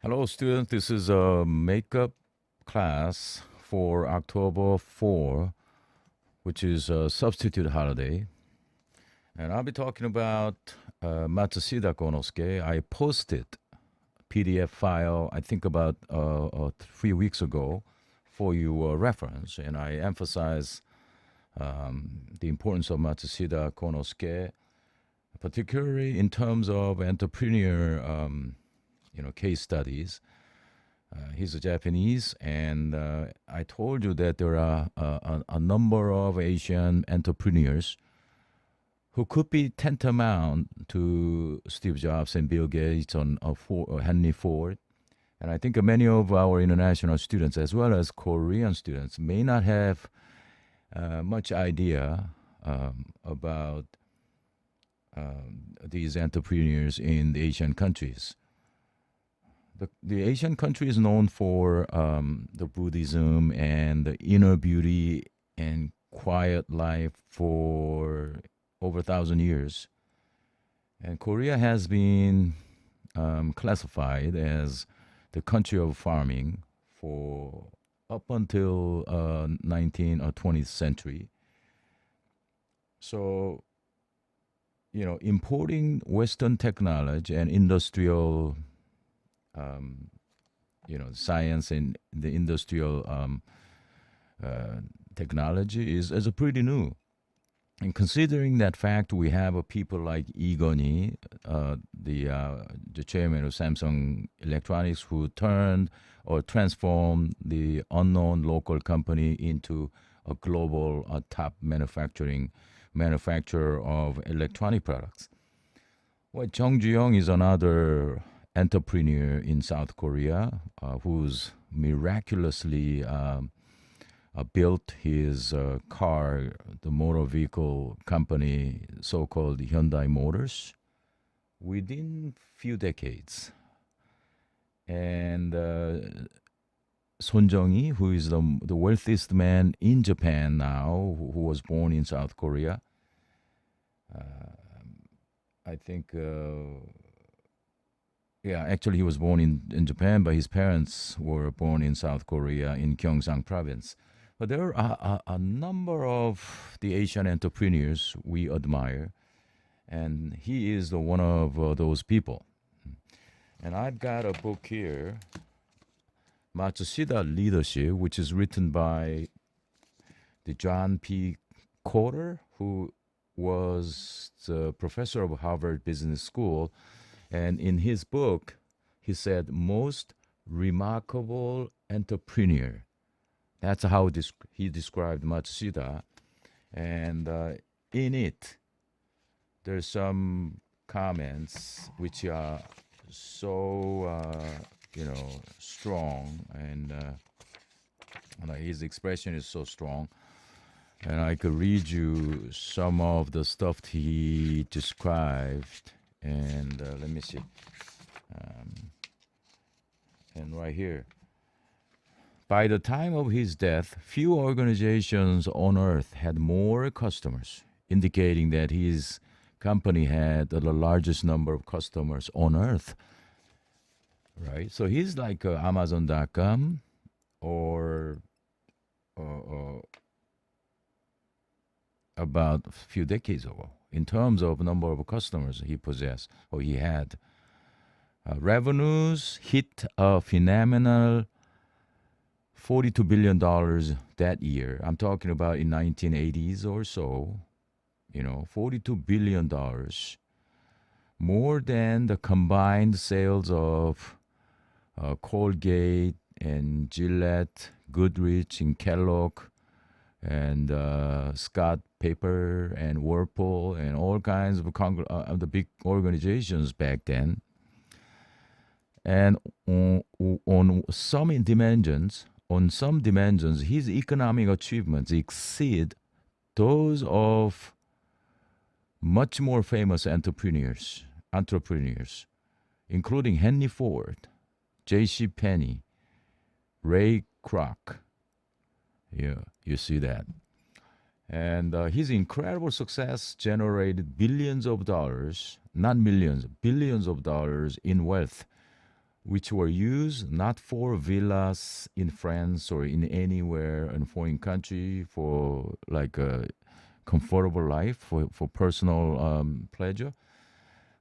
Hello, students. This is a makeup class for October 4, which is a substitute holiday. And I'll be talking about Matsushita Konosuke. I posted PDF file, I think about 3 weeks ago, for your reference. And I emphasize the importance of Matsushita Konosuke, particularly in terms of entrepreneur case studies. He's a Japanese, and I told you that there are a number of Asian entrepreneurs who could be tantamount to Steve Jobs and Bill Gates on Henry Ford. And I think many of our international students, as well as Korean students, may not have much idea about these entrepreneurs in the Asian countries. The Asian country is known for the Buddhism and the inner beauty and quiet life for over 1,000 years. And Korea has been classified as the country of farming for up until 19th or 20th century. So, importing Western technology and industrial science and the industrial technology is a pretty new. And considering that fact, we have people like Lee Gun-hee, the chairman of Samsung Electronics, who turned or transformed the unknown local company into a global top manufacturer of electronic products. Well, Chung Ji-young is another entrepreneur in South Korea who's miraculously built his car, the motor vehicle company, so-called Hyundai Motors, within few decades. And Son Jung-hee, who is the wealthiest man in Japan now, who was born in South Korea, I think... actually, he was born in Japan, but his parents were born in South Korea in Gyeongsang province. But there are a number of the Asian entrepreneurs we admire, and he is one of those people. And I've got a book here, Matsushita Leadership, which is written by the John P. Cotter, who was the professor of Harvard Business School. And in his book, he said, most remarkable entrepreneur. That's how he described Matsushita. And in it, there's some comments which are so, strong. And his expression is so strong. And I could read you some of the stuff he described. And let me see. And right here. By the time of his death, few organizations on earth had more customers, indicating that his company had the largest number of customers on earth. Right? So he's like Amazon.com or about a few decades ago. In terms of number of customers he possessed or he had. Revenues hit a phenomenal $42 billion that year. I'm talking about in 1980s or so. $42 billion. More than the combined sales of Colgate and Gillette, Goodrich and Kellogg, and Scott Paper and Whirlpool and all kinds of the big organizations back then. And on some dimensions, his economic achievements exceed those of much more famous entrepreneurs, including Henry Ford, J.C. Penney, Ray Kroc. Yeah, you see that. And his incredible success generated billions of dollars, not millions, billions of dollars in wealth, which were used not for villas in France or in anywhere in foreign country for like a comfortable life for personal pleasure,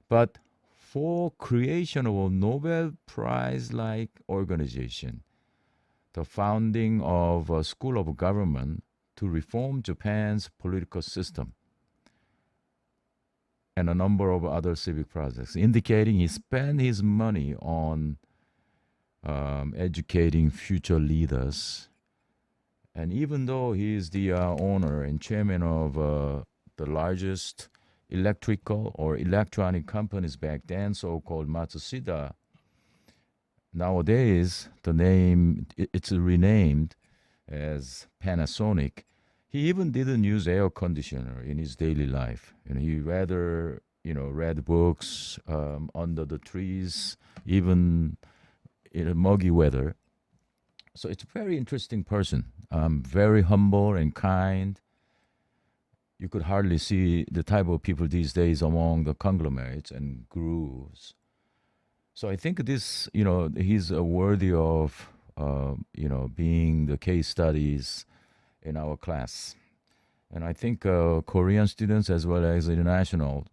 but for creation of a Nobel Prize like organization, the founding of a school of government to reform Japan's political system, and a number of other civic projects, indicating he spent his money on educating future leaders. And even though he is the owner and chairman of the largest electrical or electronic companies back then, so-called Matsushita, nowadays the name it's renamed as Panasonic. He even didn't use air conditioner in his daily life. He rather read books under the trees, even in a muggy weather. So it's a very interesting person, very humble and kind. You could hardly see the type of people these days among the conglomerates and gurus. So I think this, he's worthy of, being the case studies in our class. And I think Korean students as well as international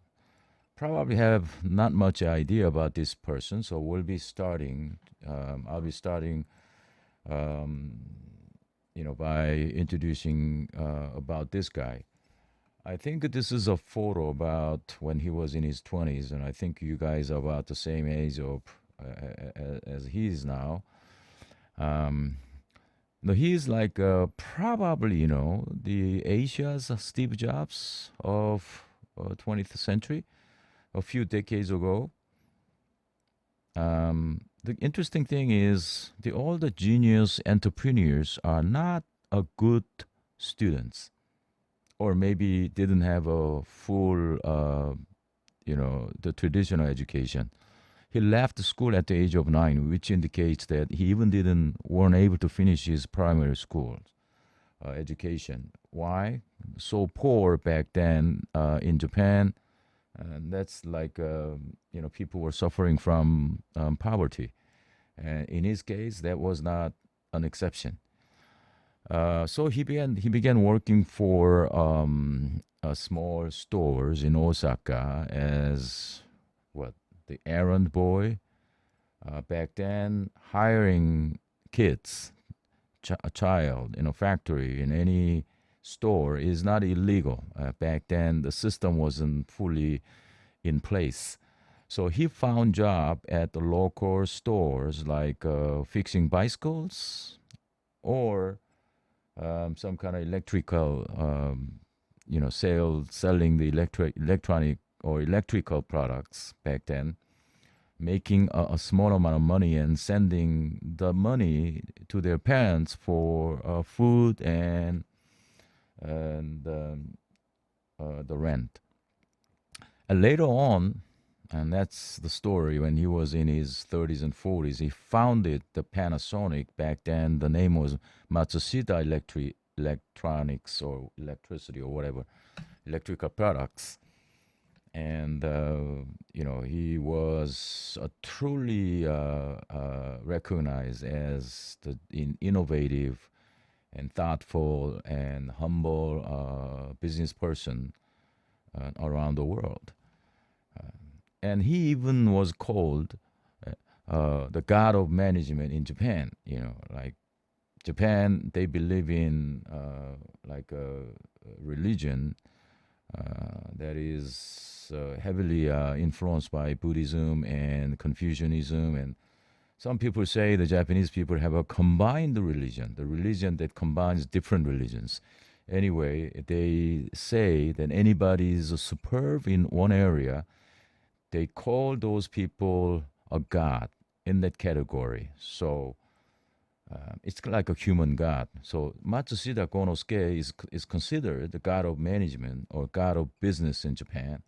probably have not much idea about this person. So we'll be starting, I'll be starting, by introducing about this guy. I think this is a photo about when he was in his 20s, and I think you guys are about the same age of as he is now. Um, no, he's like probably the Asia's Steve Jobs of 20th century, a few decades ago. The interesting thing is all the genius entrepreneurs are not a good students, or maybe didn't have a full, the traditional education. He left school at the age of 9, which indicates that he even didn't weren't able to finish his primary school education. Why? So poor back then in Japan, and that's like people were suffering from poverty. And in his case, that was not an exception. So he began working for small stores in Osaka as what, the errand boy. Back then, hiring kids, a child in a factory in any store is not illegal. Back then, the system wasn't fully in place. So he found job at the local stores like fixing bicycles or some kind of electrical, selling the electronic or electrical products back then, making a small amount of money and sending the money to their parents for food and the rent. And later on, and that's the story, when he was in his 30s and 40s, he founded the Panasonic. Back then, the name was Matsushita Electronics or electricity or whatever, electrical products. And, he was truly recognized as the innovative and thoughtful and humble business person around the world. And he even was called the god of management in Japan. Like Japan, they believe in like a religion that is heavily influenced by Buddhism and Confucianism. And some people say the Japanese people have a combined religion, the religion that combines different religions. Anyway, they say that anybody is superb in one area, they call those people a god in that category. So it's like a human god. So Matsushita Konosuke is considered the god of management or god of business in Japan.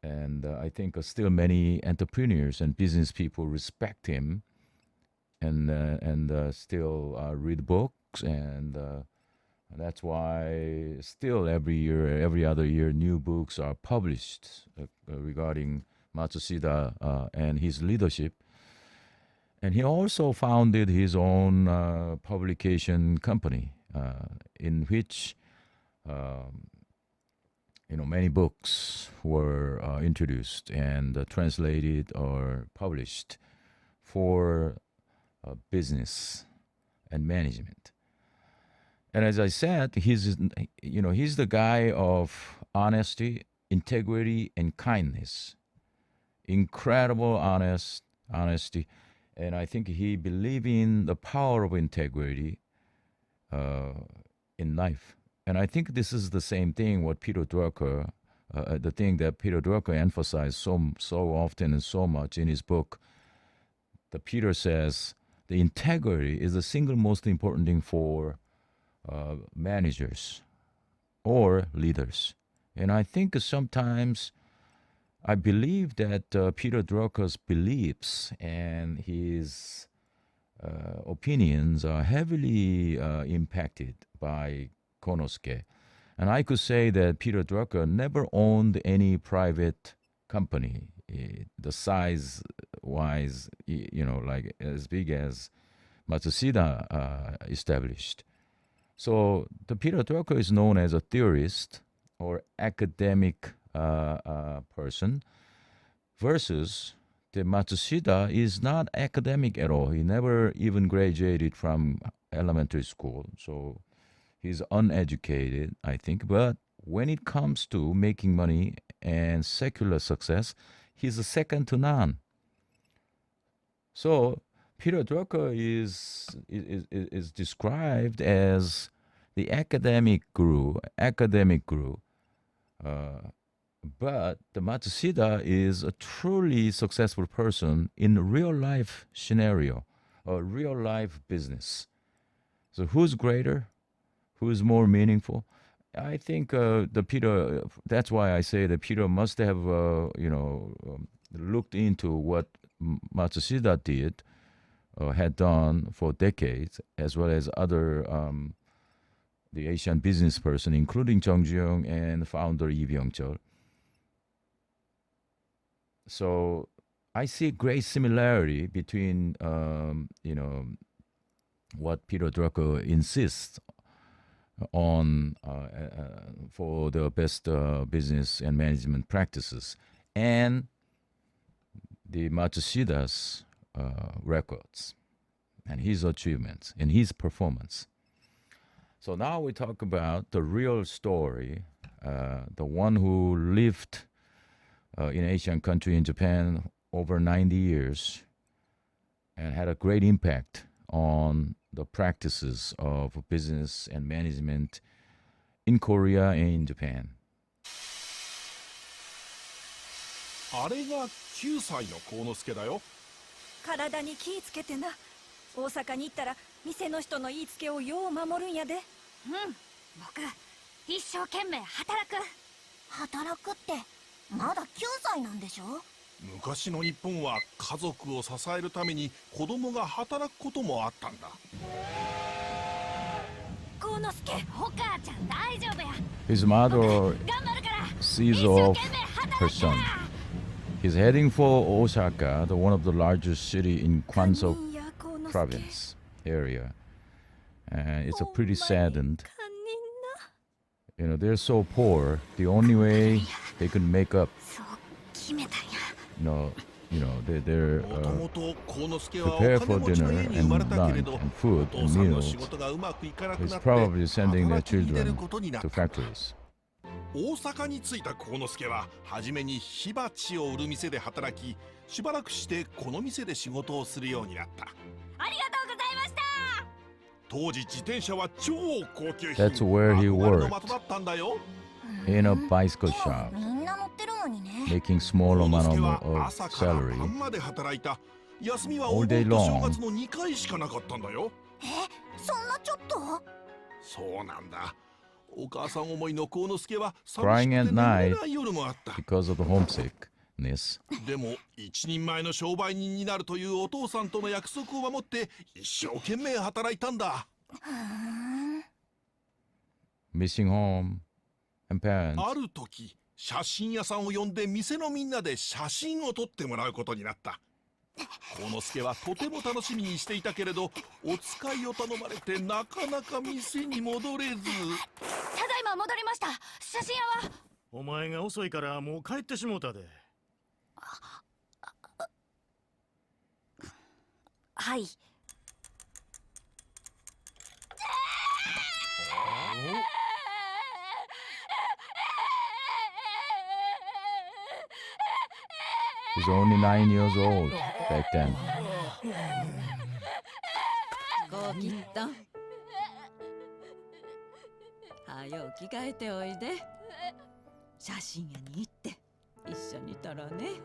And I think still many entrepreneurs and business people respect him and still read books. And that's why still every year, every other year, new books are published regarding Matsushita and his leadership. And he also founded his own publication company in which many books were introduced and translated or published for business and management. And as I said, he's the guy of honesty, integrity, and kindness. Incredible honesty, and I think he believed in the power of integrity in life. And I think this is the same thing what Peter Drucker, the thing that Peter Drucker emphasized so often and so much in his book. That Peter says the integrity is the single most important thing for managers or leaders. And I think sometimes I believe that Peter Drucker's beliefs and his opinions are heavily impacted by Konosuke. And I could say that Peter Drucker never owned any private company, the size wise, like as big as Matsushita established. So the Peter Drucker is known as a theorist or academic person, versus the Matsushita is not academic at all. He never even graduated from elementary school, so he's uneducated, I think. But when it comes to making money and secular success, he's a second to none. So Peter Drucker is described as the academic guru, but the Matsushita is a truly successful person in a real life scenario, a real life business. So who's greater? Who's more meaningful? I think the Peter. That's why I say that Peter must have, looked into what Matsushita did, had done for decades, as well as other the Asian business person, including Jung Ji-young and founder Lee Byung-chul. So I see great similarity between, what Peter Drucker insists on for the best business and management practices and the Matsushita's records and his achievements and his performance. So now we talk about the real story, the one who lived in an Asian country in Japan over 90 years and had a great impact on the practices of business and management in Korea and in Japan. あれが9歳の幸之助だよ。体に気ぃつけてな。大阪に行ったら店の人の言いつけをよう守るんやで。僕一生懸命働く。働くってまだ9歳なんでしょ。昔の日本は家族を支えるために子供が働くこともあったんだ。幸之助、お母ちゃん大丈夫や。 His mother 頑張るから。 sees 一生 off 懸命 her 働 son. け。 He's heading for Osaka, the one of the largest city in Kwanso province area. And it's a pretty saddened. They're so poor. The only way they can make up, そう決めたんや。 they're もともと幸之助はお prepare 金 for 持ちの dinner 家に生まれ and たけれ lunch ど、 and お food 父 and さんの meals. 仕事がうまくいかなく He's なって probably sending their 働きに出る children ことになっ to た。 factories. 大阪に着いた幸之助は初めに火鉢を売る店で働き、しばらくしてこの店で仕事をするようになった。ありがとうございました。当時自転車は超高級品。 That's where he 憧れの worked. 的だったんだよ。 In a bicycle shop, みんな乗ってるのにね。 making small 幸之 amount 助は of 朝から salary. 晩まで働いた。休みは All お day 盆と正 long. 月の2回しかなかったんだよ。そんなちょっと。そうなんだ。お母さん思いの幸之助は Crying 寂し at くて眠 night れない夜もあった。 because of the homesickness. でも一人前の商売人になるというお父さんとの約束を守って一生懸命働いたんだ。 Missing home and parents. ある時写真屋さんを呼んで店のみんなで写真を撮ってもらうことになった。幸之助はとても楽しみにしていたけれど、お使いを頼まれてなかなか店に戻れず。ただいま戻りました。写真屋は？お前が遅いからもう帰ってしもうたで。はい。He's only 9 years old back then. こうきったん。はよ着替えておいで。写真屋に行って一緒に撮ろうね。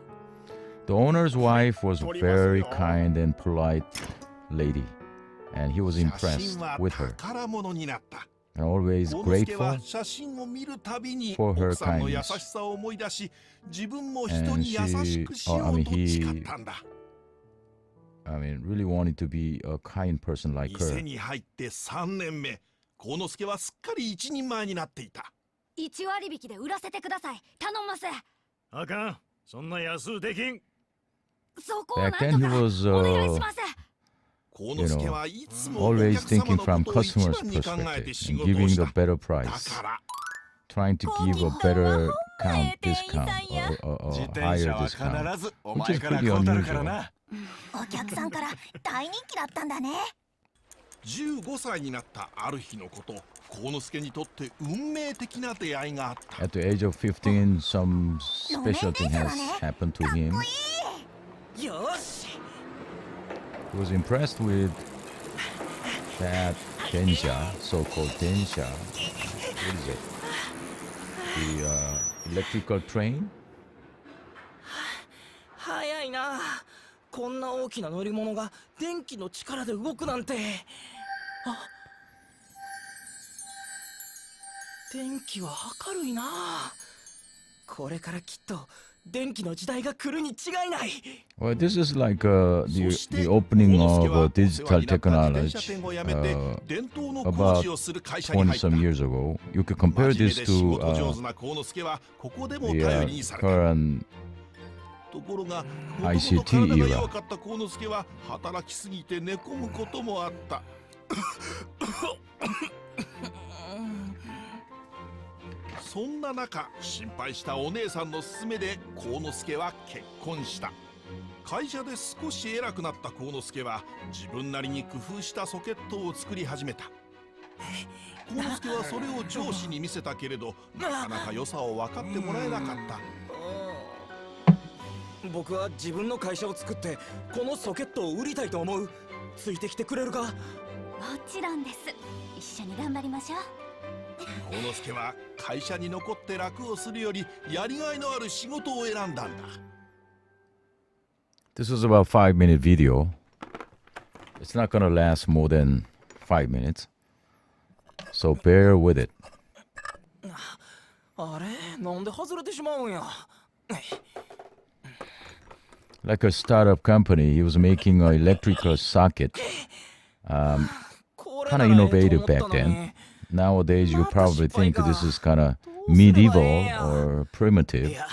The owner's wife was a very kind and polite lady, and he was 写 impressed 真は with her 宝物になった。 and always 幸之助は grateful. 写真を見るたびに for her 奥さんの優 kindness. しさを思い出し、自分も人 And に優しくしよ I う mean, と誓ったんだ。 I mean, really wanted to be a kind person like 店 her. に入って3年目、幸之助はすっかり一人前になっていた。1割引きで売らせてください。頼みます。あかん、そんな安うできん。そこをなん Back と then, he か was, お願いします。幸之助はいつもお always 客様 thinking の from ことを一 customers' 番に考えて perspective 仕 and 事を giving し the た。 better だ price, から trying to give a better discount or 自 a 転 higher 車は discount, 必ずお which 前 is から pretty こうたるから unusual. な。お客さんから大人気だったんだね。15歳になったある日のこと、幸之助にとって運命的な出会いがあった。 At the age of 15, some special thing has happened to him. よし。 He was impressed with that densha, so-called densha. What is it? The electrical train? 早いな。こんな大きな乗り物が電気の力で動くなんて。あ、電気は明るいな。これからきっと電気の時代が来るに違いない。 Well, this is like the そして opening 幸之助 of は digital お世話になった自転車 technology 店を辞めて伝統の工 about 事をする会社に入 20った。 some years ago. You could compare 真面目 this で仕 to 事上手な幸之助はここでも the 頼りにされた。 current ところが、もとも ICT と体が era 弱かった幸之助は働きすぎて寝込むこともあった。そんな中、心配したお姉さんの勧めで幸之助は結婚した。会社で少し偉くなった幸之助は自分なりに工夫したソケットを作り始めた。幸之助はそれを上司に見せたけれど、なかなか良さを分かってもらえなかった。僕は自分の会社を作ってこのソケットを売りたいと思う。ついてきてくれるか？もちろんです。一緒に頑張りましょう。幸之助は会社に残って楽をするよりやりがいのある仕事を選んだんだ。 This was about 5-minute video. It's not gonna last more than 5 minutes. So bear with it. あれ、なんで外れてしまうんや。 Like a startup company, he was making an electrical socket. これ Kind な of らええと innovative 思った back の then. に。 Nowadays, you probably think this is kind of どうすればええん medieval や。 or い primitive. や、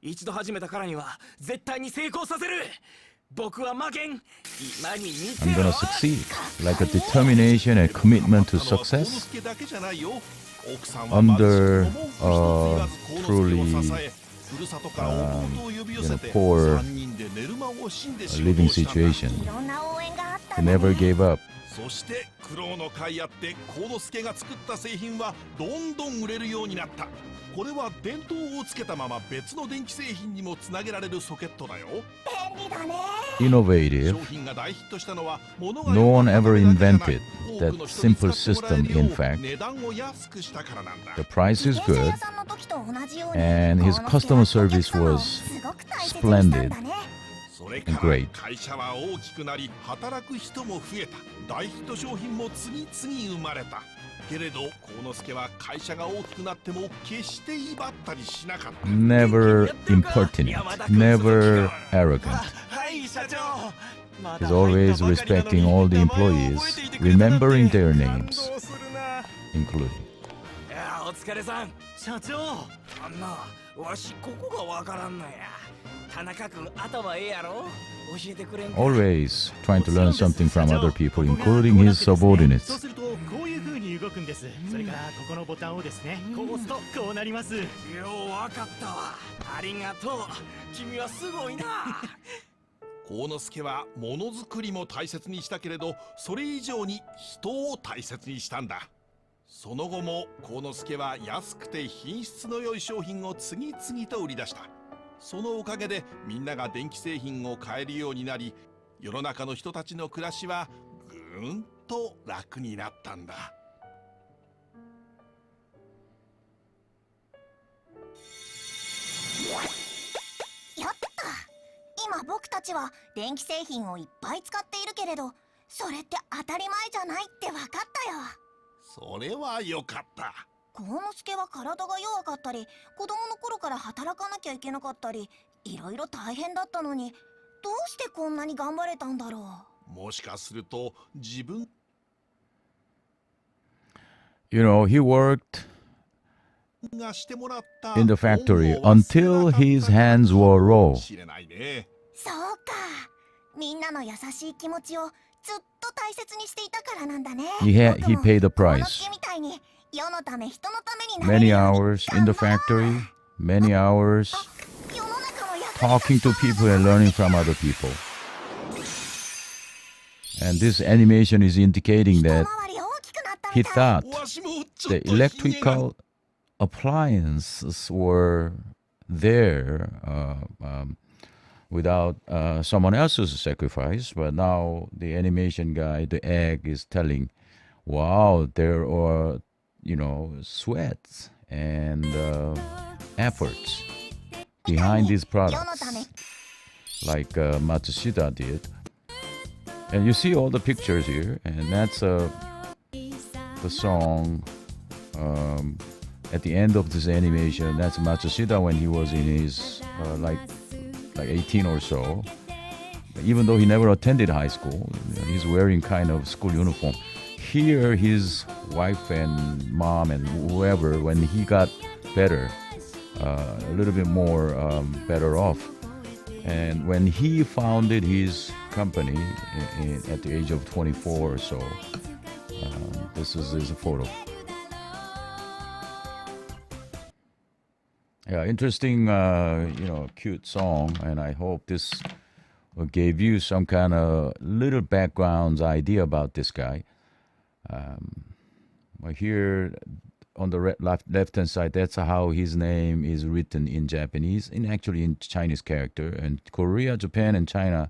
一度始めたからには絶対に成功させる。僕は負けん。今に見て I'm ろ。 gonna succeed. Like a determination and commitment to 幸之 success. 助だけじゃないよ。奥さんは貧しく Under も文句一つ言わず幸之助を支え、ふるさとから弟を呼び寄せて、 poor 3人で寝る間を惜しんで仕 living 事をしたんだ。 situation. いろんな応援があった He んだ never ね。 gave up. そして苦労の甲斐あって幸之助が作った製品はどんどん売れるようになった。これは電灯をつけたまま別の電気製品にもつなげられるソケットだよ。便利だね。 Innovative. 商品が大ヒットしたのは物が No one 良かった ever だけじゃない。 invented 多 that くの人に simple 使ってもらえる system, よう in fact. 値段を安くしたからなんだ。 The price is 自転車 good. 屋さんの時と同じように And his 幸之助は customer お客 service 様を was すごく大切にしたんだね。それから Great. 会社は大きくなり働く人も増えた。大ヒット商品も次々生まれた。けれど幸之助は会社が大きくなっても決して威張ったりしなかった。 Never impertinent. Never arrogant. はい社長。 He's always respecting all the employees, remembering their names, 感動するな。 including. いや、お疲れさん。社長。あんな、わしここがわからんのや。田中君頭ええやろ。教えてくれんか。 Always trying to learn something from other people, ここが including こうな his ってですね、そう subordinates. するとこういう風に動くんです。それからここのボタンをですね、こう押すとこうなります。ようわかったわ。ありがとう。君はすごいな。幸之助はものづくりも大切にしたけれど、それ以上に人を大切にしたんだ。その後も幸之助は安くて品質の良い商品を次々と売り出した。そのおかげでみんなが電気製品を買えるようになり、世の中の人たちの暮らしはぐーんと楽になったんだ。やった。今僕たちは電気製品をいっぱい使っているけれど、それって当たり前じゃないって分かったよ。それはよかった。幸之助は体が弱かったり、子供の頃から働かなきゃいけなかったり、いろいろ大変だったのに、どうしてこんなに頑張れたんだろう。もしかすると自分 You know, he worked がしてもらった in the factory 恩を忘れな until かった his から hands were か raw. もしれないね。そうか。みんなの優しい気持ちをずっと大切にしていたからなんだね。 He paid the 幸 price. 之助みたいに世のため人のためになれる Many ように hours in the 頑張ろう。 factory, many hours 世の中の役に talking to people and learning from other people. And this animation is indicating 一 that 回り大きくなった he みたい。 thought わしもちょ the っとひげが electrical appliances were there without someone else's sacrifice, but now the animation guy, the egg, is telling, wow, there are, you know, sweats and efforts behind these products, like Matsushita did. And you see all the pictures here, and that's the song at the end of this animation. That's Matsushita when he was in his like 18 or so. Even though he never attended high school, you know, he's wearing kind of school uniform. Here, his wife and mom and whoever, when he got better, a little bit more better off, and when he founded his company at the age of 24 or so, this is a photo. Yeah, interesting, cute song, and I hope this gave you some kind of little background idea about this guy. Here on the left-hand side, that's how his name is written in Japanese, actually in Chinese character. And Korea, Japan, and China,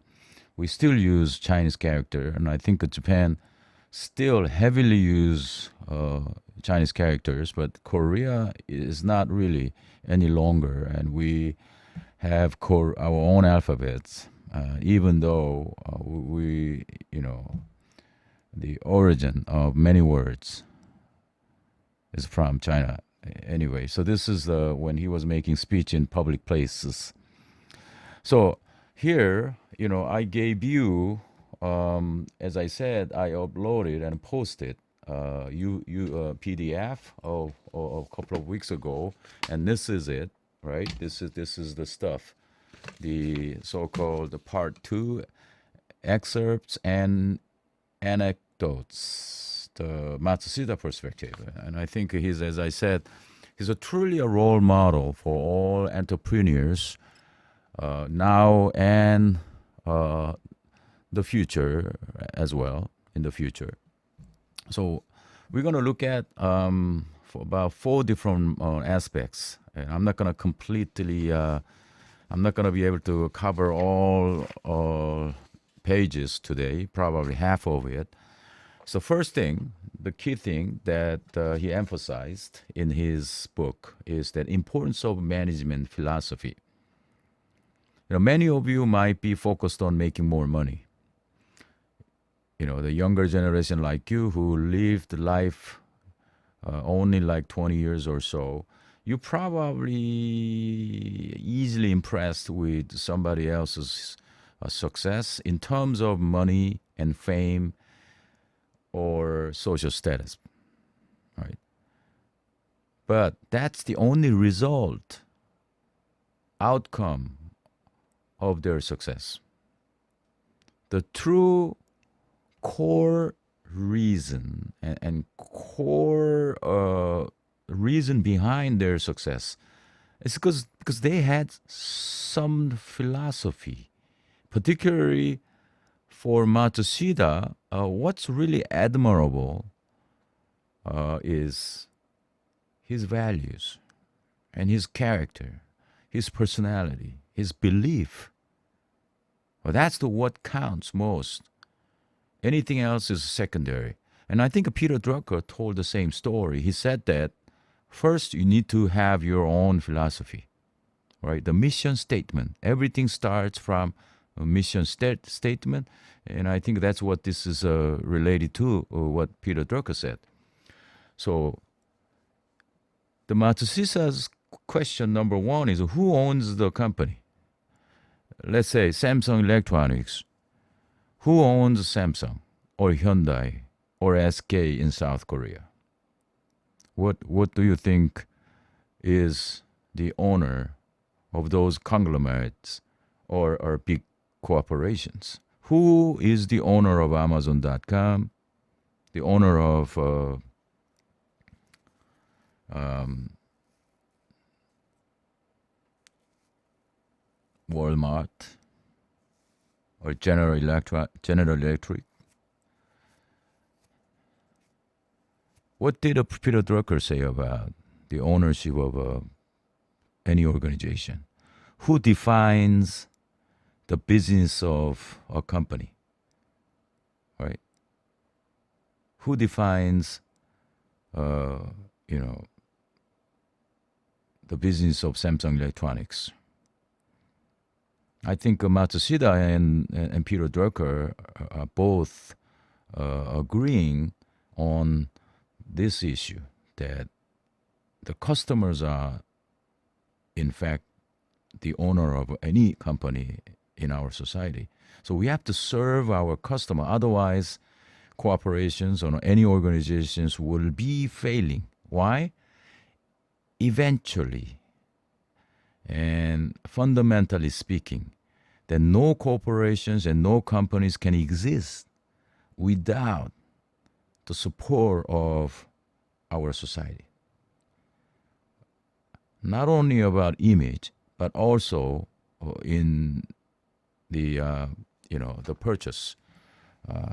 we still use Chinese character, and I think Japan still heavily use Chinese characters, but Korea is not really any longer, and we have our own alphabets, even though the origin of many words is from China anyway. So this is when he was making speech in public places. So here, I gave you, as I said, I uploaded and posted PDF of a couple of weeks ago, and this is it, right? This is the stuff, the so-called Part 2 excerpts and anecdotes, the Matsushita perspective. And I think he's, as I said, he's truly a role model for all entrepreneurs now and the future as well, in the future. So we're going to look at for about 4 different aspects. And I'm not going to completely, I'm not going to be able to cover all pages today, probably half of it. So first thing, the key thing that he emphasized in his book is the importance of management philosophy. Many of you might be focused on making more money. The younger generation like you who lived life only like 20 years or so, you're probably easily impressed with somebody else's success in terms of money and fame or social status, right? But that's the only outcome of their success. The true core reason and core reason behind their success is because they had some philosophy, particularly for Matsushita. What's really admirable is his values and his character, his personality, his belief. Well, that's what counts most. Anything else is secondary. And I think Peter Drucker told the same story. He said that first you need to have your own philosophy, right? The mission statement. Everything starts from a mission statement. And I think that's what this is related to, what Peter Drucker said. So the Matsushita's question number one is, who owns the company? Let's say Samsung Electronics. Who owns Samsung or Hyundai or SK in South Korea? What do you think is the owner of those conglomerates or big corporations? Who is the owner of Amazon.com? The owner of Walmart or General Electric? What did Peter Drucker say about the ownership of any organization? Who defines the business of a company? Right? Who defines, the business of Samsung Electronics? I think Matsushita and Peter Drucker are both agreeing on this issue, that the customers are, in fact, the owner of any company in our society. So we have to serve our customer. Otherwise, corporations or any organizations will be failing. Why? Eventually, and fundamentally speaking, that no corporations and no companies can exist without the support of our society. Not only about image, but also in the the purchase,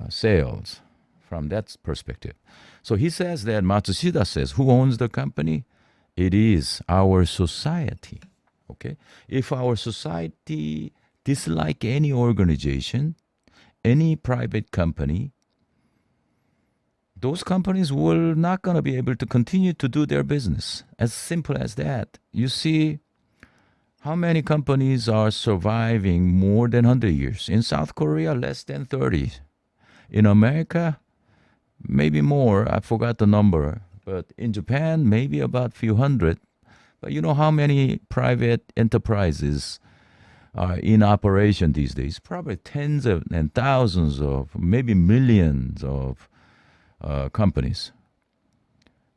sales, from that perspective. So he says that Matsushita says, who owns the company? It is our society. Okay, if our society dislike any organization, any private company, those companies will not going to be able to continue to do their business. As simple as that. You see how many companies are surviving more than 100 years. In South Korea, less than 30. In America, maybe more. I forgot the number. But in Japan, maybe about few hundred. But you know how many private enterprises are in operation these days? Probably tens of and thousands of, maybe millions of companies.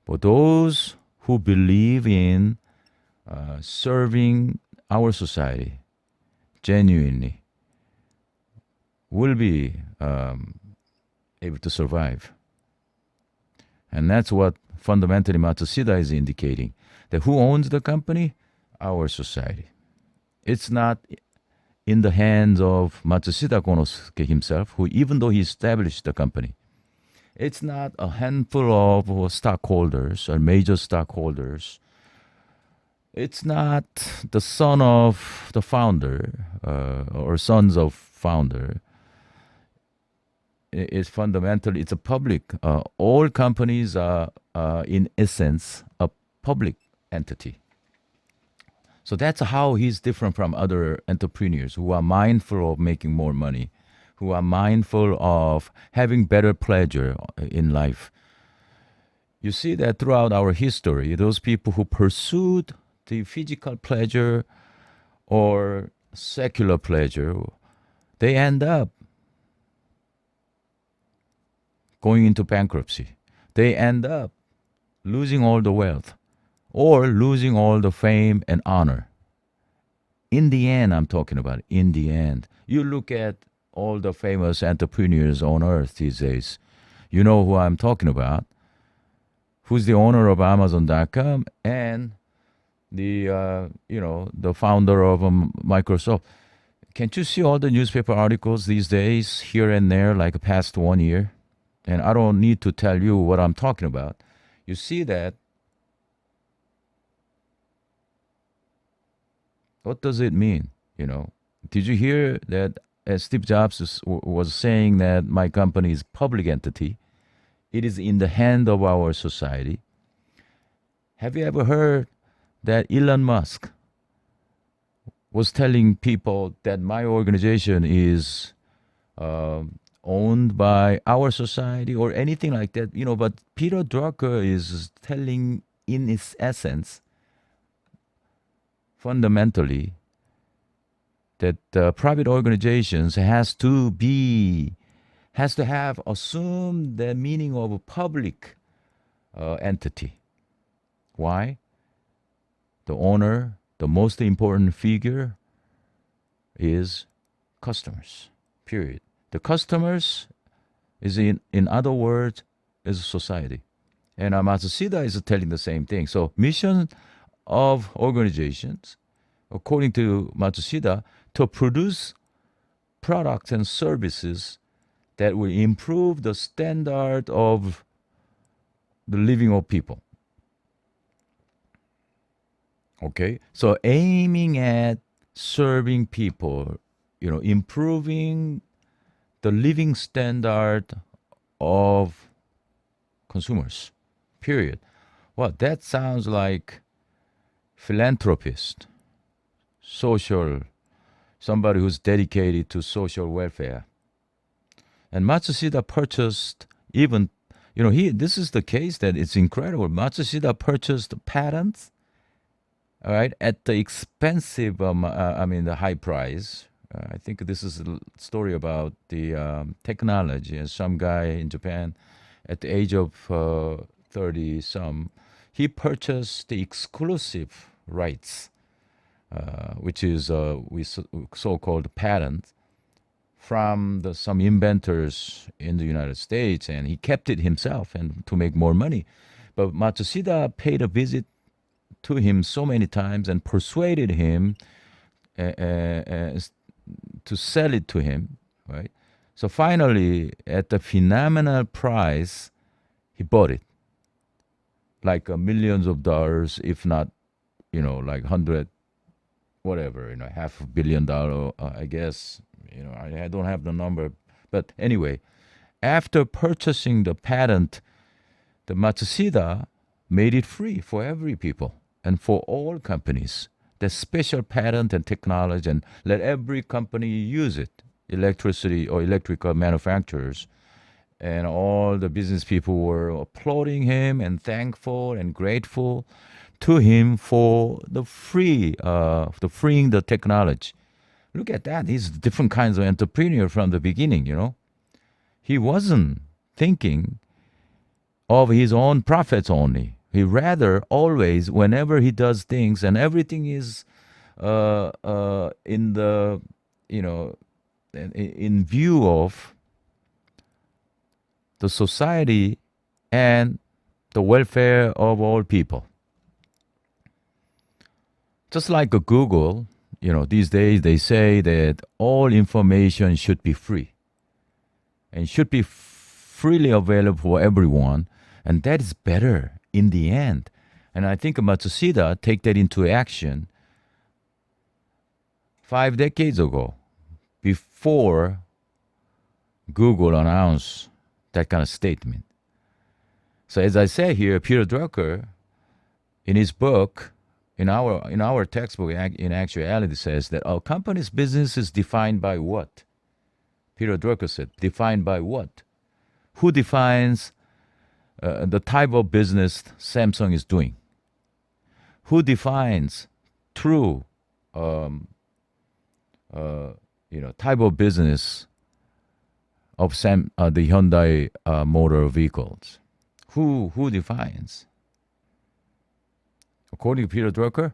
But those who believe in serving our society genuinely will be able to survive. And that's what fundamentally Matsushita is indicating. That who owns the company? Our society. It's not in the hands of Matsushita Konosuke himself, who, even though he established the company, it's not a handful of stockholders or major stockholders. It's not the son of the founder or sons of founder. It's fundamentally, it's a public. All companies are, in essence, a public entity. So that's how he's different from other entrepreneurs who are mindful of making more money, who are mindful of having better pleasure in life. You see that throughout our history, those people who pursued the physical pleasure or secular pleasure, they end up going into bankruptcy. They end up losing all the wealth or losing all the fame and honor. In the end, I'm talking about in the end. You look at all the famous entrepreneurs on earth these days. You know who I'm talking about. Who's the owner of Amazon.com and the founder of Microsoft. Can't you see all the newspaper articles these days here and there, like past 1 year? And I don't need to tell you what I'm talking about. You see that. What does it mean? Did you hear that Steve Jobs was saying that my company is public entity? It is in the hand of our society. Have you ever heard that Elon Musk was telling people that my organization is owned by our society or anything like that? But Peter Drucker is telling, in its essence, fundamentally, that private organizations has to have assumed the meaning of a public entity. Why? The owner, the most important figure is customers, period. The customers is, in other words, is society. And Matsushita is telling the same thing. So mission of organizations, according to Matsushita, to produce products and services that will improve the standard of the living of people. Okay, so aiming at serving people, improving the living standard of consumers, period. Well, that sounds like philanthropist, somebody who's dedicated to social welfare. And Matsushita purchased this is the case that it's incredible. Matsushita purchased patents, all right, at the expensive, the high price. I think this is a story about the technology. And some guy in Japan, at the age of 30-some, he purchased the exclusive rights, which is so-called patent, from some inventors in the United States, and he kept it himself and to make more money. But Matsushita paid a visit to him so many times and persuaded him to sell it to him, right? So finally, at the phenomenal price, he bought it, like millions of dollars, if not, like $100, whatever, $500 million, I guess. I don't have the number, but anyway, after purchasing the patent, the Matsushita made it free for every people and for all companies. The special patent and technology, and let every company use it, electricity or electrical manufacturers. And all the business people were applauding him and thankful and grateful to him for the freeing the technology. Look at that. He's different kinds of entrepreneur from the beginning, He wasn't thinking of his own profits only. He rather always, whenever he does things and everything is in the, in view of the society and the welfare of all people. Just like a Google, these days they say that all information should be free and should be freely available for everyone, and that is better in the end. And I think Matsushita take that into action 5 decades ago, before Google announced that kind of statement. So as I say here, Peter Drucker, in his book, in our textbook, in actuality, says that our company's business is defined by what? Peter Drucker said, defined by what? Who defines the type of business Samsung is doing? Who defines true, type of business of the Hyundai motor vehicles? Who defines? According to Peter Drucker,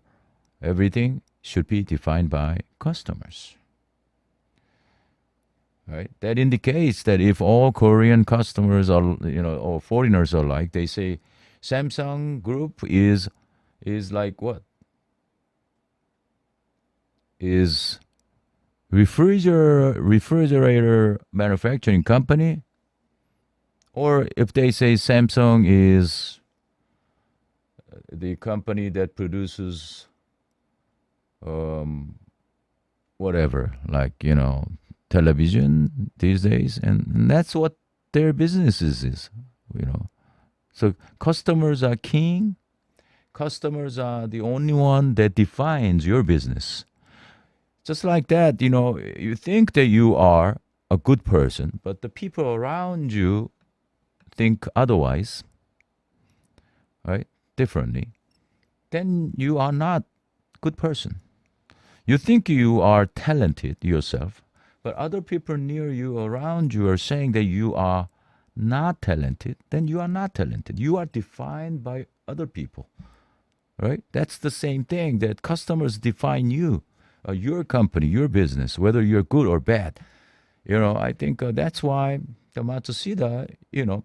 everything should be defined by customers. Right? That indicates that if all Korean customers are, or foreigners are like, they say Samsung Group is like what? Is refrigerator manufacturing company, or if they say Samsung is the company that produces whatever, like television these days, and that's what their business is. So customers are king. Customers are the only one that defines your business. Just like that, you think that you are a good person, but the people around you think otherwise, right? Differently. Then you are not a good person. You think you are talented yourself, but other people near you, around you, are saying that you are not talented. Then you are not talented. You are defined by other people, right? That's the same thing that customers define you. Your company, your business, whether you're good or bad. I think that's why the Matsushita,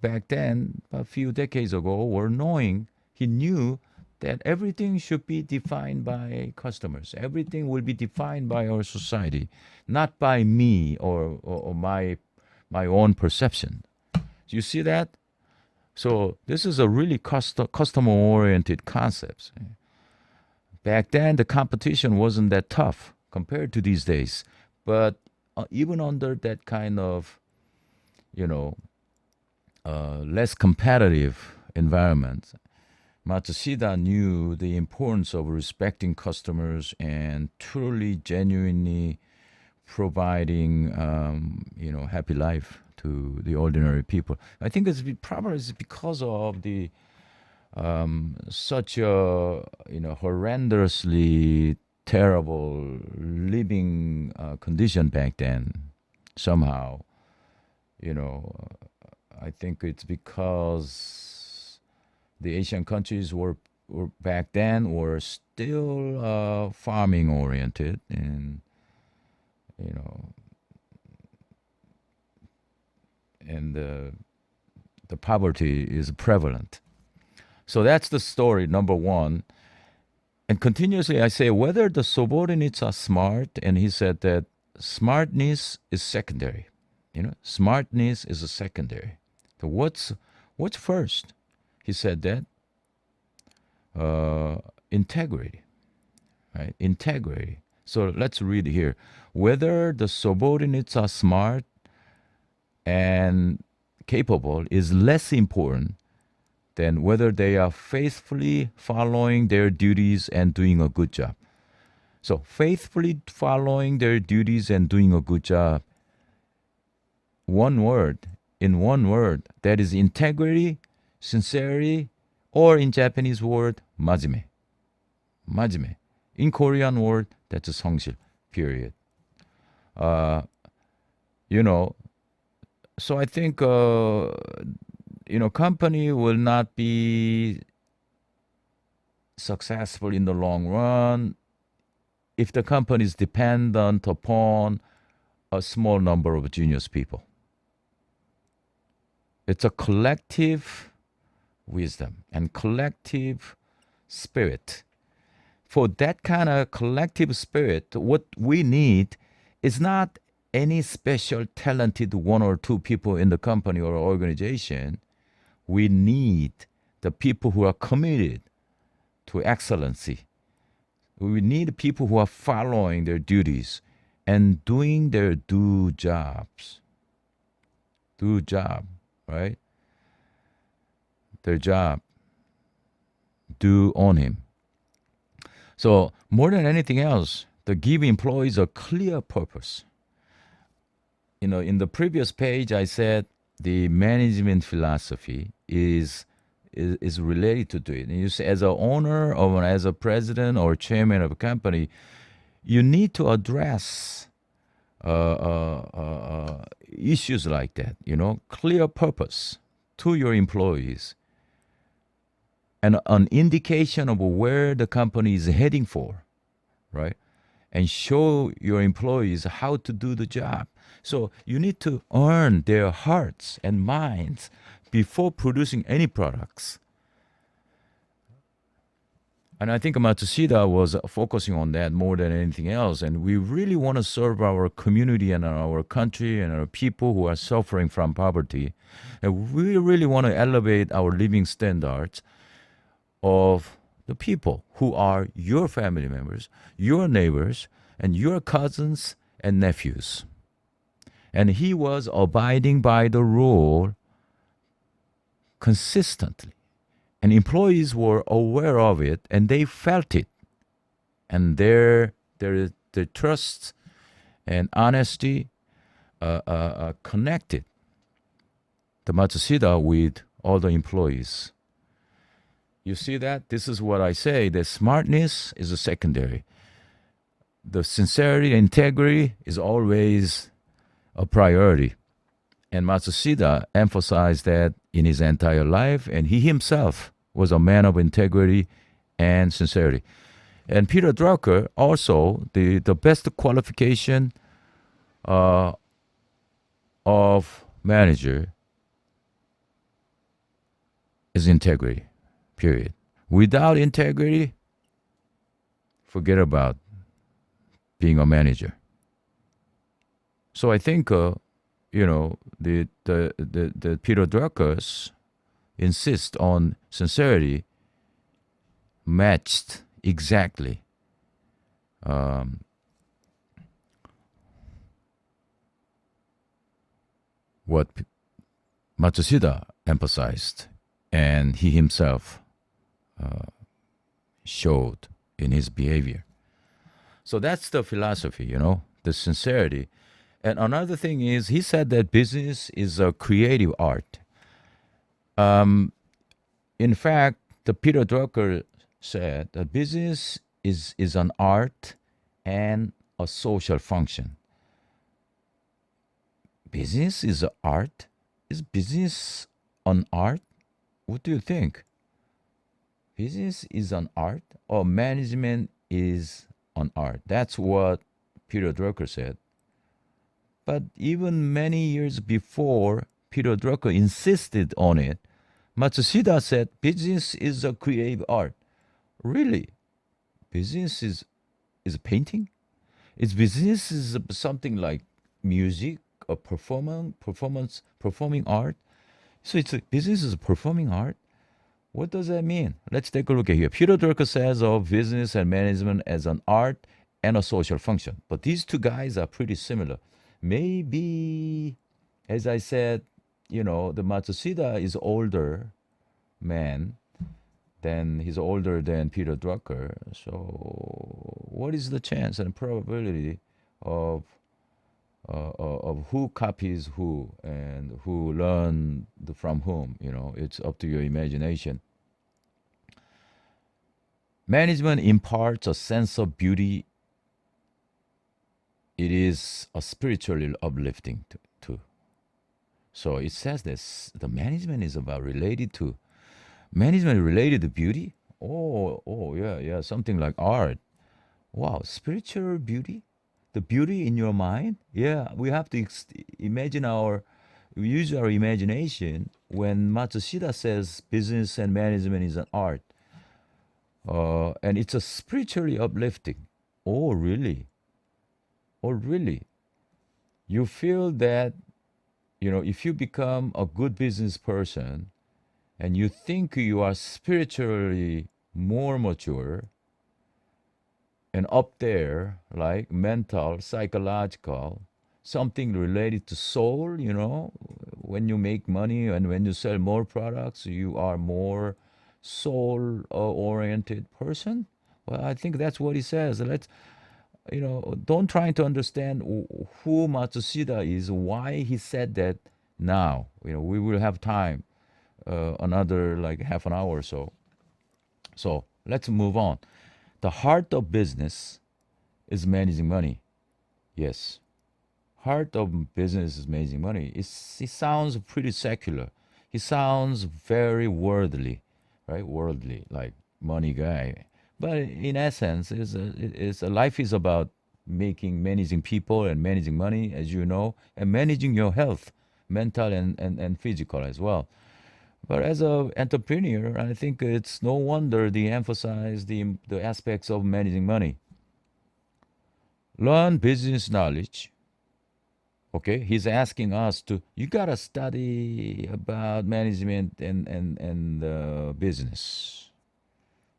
back then, a few decades ago, were knowing, he knew that everything should be defined by customers. Everything will be defined by our society, not by me or my own perception. Do you see that? So this is a really customer-oriented concept. Back then, the competition wasn't that tough compared to these days. But even under that kind of, less competitive environment, Matsushita knew the importance of respecting customers and truly, genuinely providing, happy life to the ordinary people. I think it's probably because of the such a horrendously terrible living condition back then. Somehow, I think it's because the Asian countries were back then were still farming oriented, and and the poverty is prevalent. So that's the story, number one. And continuously I say whether the subordinates are smart, and he said that smartness is secondary. Smartness is a secondary. So what's first? He said that integrity, right? Integrity. So let's read here. Whether the subordinates are smart and capable is less important than whether they are faithfully following their duties and doing a good job. So faithfully following their duties and doing a good job, in one word, that is integrity, sincerity, or in Japanese word, majime. Majime. In Korean word, that's a 성실, period. So I think, company will not be successful in the long run if the company is dependent upon a small number of genius people. It's a collective wisdom and collective spirit. For that kind of collective spirit, what we need is not any special talented one or two people in the company or organization. We need the people who are committed to excellency. We need people who are following their duties and doing their jobs. Do job, right? Their job. Do on him. So more than anything else, to give employees a clear purpose. In the previous page, I said the management philosophy is related to it. And you say, as an owner or as a president or chairman of a company, you need to address issues like that. Clear purpose to your employees, and an indication of where the company is heading for, right? and show your employees how to do the job. So you need to earn their hearts and minds before producing any products. And I think Matsushita was focusing on that more than anything else. And we really want to serve our community and our country and our people who are suffering from poverty. And we really want to elevate our living standards of the people who are your family members, your neighbors, and your cousins and nephews. And he was abiding by the rule consistently. And employees were aware of it, and they felt it. And their trust and honesty connected the Matsushita with all the employees. You see that? This is what I say. The smartness is a secondary. The sincerity and integrity is always a priority. And Matsushita emphasized that in his entire life, and he himself was a man of integrity and sincerity. And Peter Drucker also, the best qualification of manager is integrity, period. Without integrity, forget about being a manager. So I think the Peter Druckers insist on sincerity matched exactly what Matsushita emphasized and he himself showed in his behavior. So that's the philosophy, the sincerity. And another thing is, he said that business is a creative art. In fact, the Peter Drucker said that business is an art and a social function. Business is an art? Is business an art? What do you think? Business is an art or management is an art? That's what Peter Drucker said. But even many years before Peter Drucker insisted on it, Matsushita said business is a creative art. Really? Business is painting? Is business is something like music or performing art? So business is a performing art? What does that mean? Let's take a look at here. Peter Drucker says of business and management as an art and a social function. But these two guys are pretty similar. Maybe, as I said, the Matsushita is older man than he's older than Peter Drucker. So what is the chance and probability of who copies who and who learned from whom? It's up to your imagination. Management imparts a sense of beauty. It is a spiritually uplifting too. So it says this: the management is related to beauty. Oh, yeah, something like art. Wow, spiritual beauty, the beauty in your mind. Yeah, we have to use our imagination when Matsushita says business and management is an art, and it's a spiritually uplifting. Oh, really? Oh, really? You feel that, if you become a good business person and you think you are spiritually more mature and up there, like mental, psychological, something related to soul, when you make money and when you sell more products, you are more soul-oriented person. Well, I think that's what he says. Don't try to understand who Matsushita is, why he said that now. We will have time, another like half an hour or so. So let's move on. The heart of business is managing money. Yes. Heart of business is managing money. It sounds pretty secular. He sounds very worldly, right? Worldly, like money guy. But in essence, life is about managing people and managing money, as you know, and managing your health, mental and physical as well. But as an entrepreneur, I think it's no wonder they emphasize the aspects of managing money. Learn business knowledge. Okay, he's asking us to, you gotta study about management and business.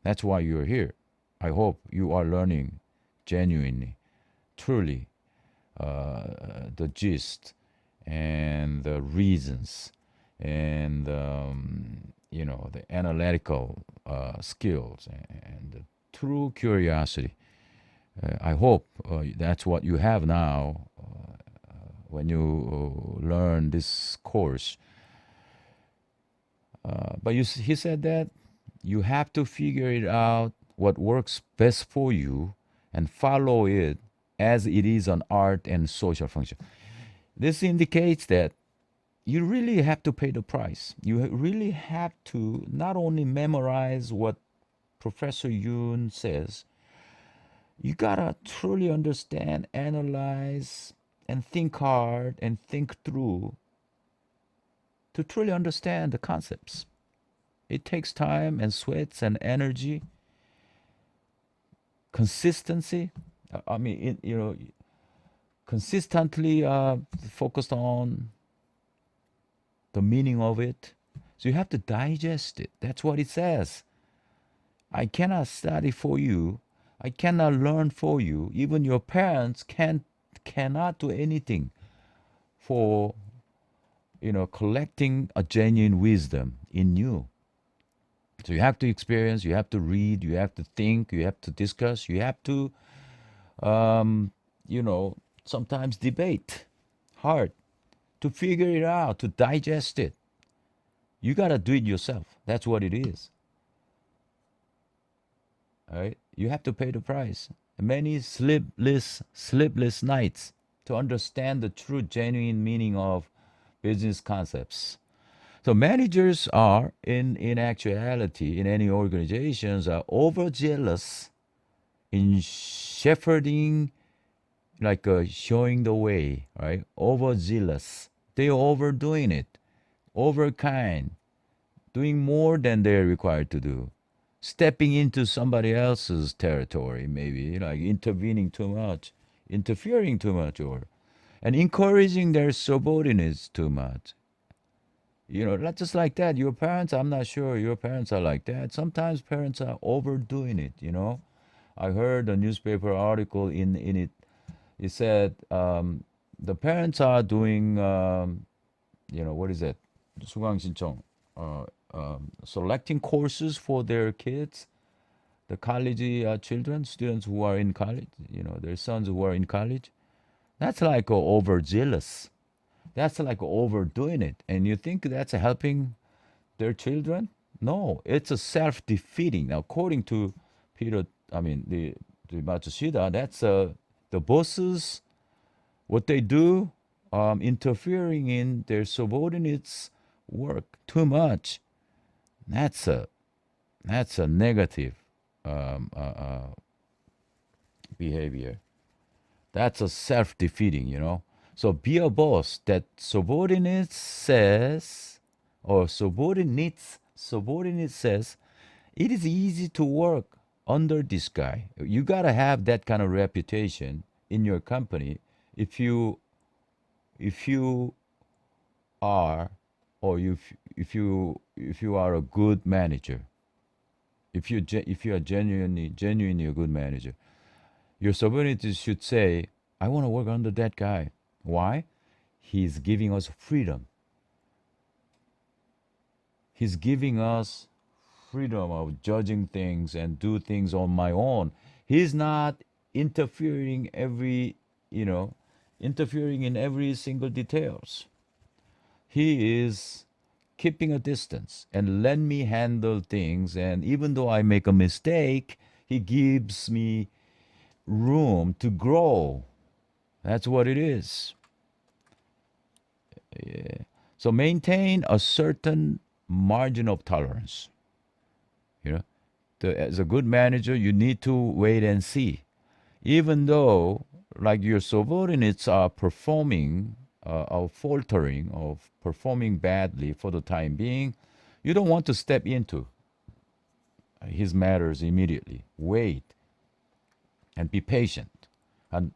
That's why you're here. I hope you are learning genuinely, truly, the gist and the reasons and the analytical skills and the true curiosity. I hope that's what you have now when you learn this course. But he said that you have to figure it out what works best for you and follow it as it is an art and social function. This indicates that you really have to pay the price. You really have to not only memorize what Professor Yoon says, you gotta truly understand, analyze, and think hard and think through to truly understand the concepts. It takes time and sweats and energy, consistency. Consistently focused on the meaning of it. So you have to digest it. That's what it says. I cannot study for you. I cannot learn for you. Even your parents cannot do anything for collecting a genuine wisdom in you. So you have to experience, you have to read, you have to think, you have to discuss, you have to sometimes debate hard to figure it out, to digest it. You got to do it yourself. That's what it is. All right? You have to pay the price. Many sleepless nights to understand the true, genuine meaning of business concepts. So managers are, in actuality, in any organizations, are overzealous in shepherding, like showing the way, right? Overzealous. They're overdoing it, overkind, doing more than they're required to do, stepping into somebody else's territory, maybe like interfering too much, and encouraging their subordinates too much. Not just like that. Your parents, I'm not sure your parents are like that. Sometimes parents are overdoing it. I heard a newspaper article in it. It said the parents are doing, what is that? 수강신청, selecting courses for their kids, the college children, students who are in college, their sons who are in college. That's like overzealous. That's like overdoing it. And you think that's helping their children? No, it's a self-defeating. Now, according to the Matsushita, that's the bosses, what they do, interfering in their subordinates' work too much. That's a negative behavior. That's a self-defeating, So be a boss that subordinate says, it is easy to work under this guy. You gotta have that kind of reputation in your company if you are, or if you are a good manager. If you are genuinely a good manager, your subordinates should say, I want to work under that guy. Why? He's giving us freedom. He's giving us freedom of judging things and do things on my own. He's not interfering in every single details. He is keeping a distance and let me handle things. And even though I make a mistake, he gives me room to grow. That's what it is. Yeah. So maintain a certain margin of tolerance. As a good manager, you need to wait and see. Even though like your subordinates are performing, or faltering, or performing badly for the time being, you don't want to step into his matters immediately. Wait and be patient. And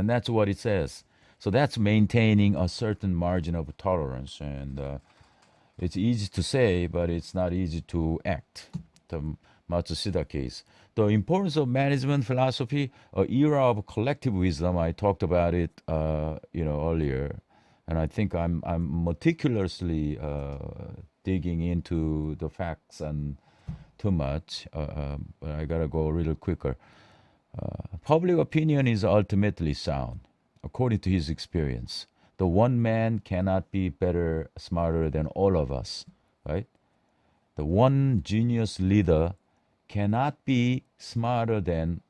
that's what it says. So that's maintaining a certain margin of tolerance. And it's easy to say, but it's not easy to act. The Matsushita case. The importance of management philosophy, an era of collective wisdom. I talked about it, earlier, and I think I'm meticulously digging into the facts and too much. But I gotta go a little quicker. Public opinion is ultimately sound, according to his experience. The one man cannot be better, smarter than all of us, right? The one genius leader cannot be smarter than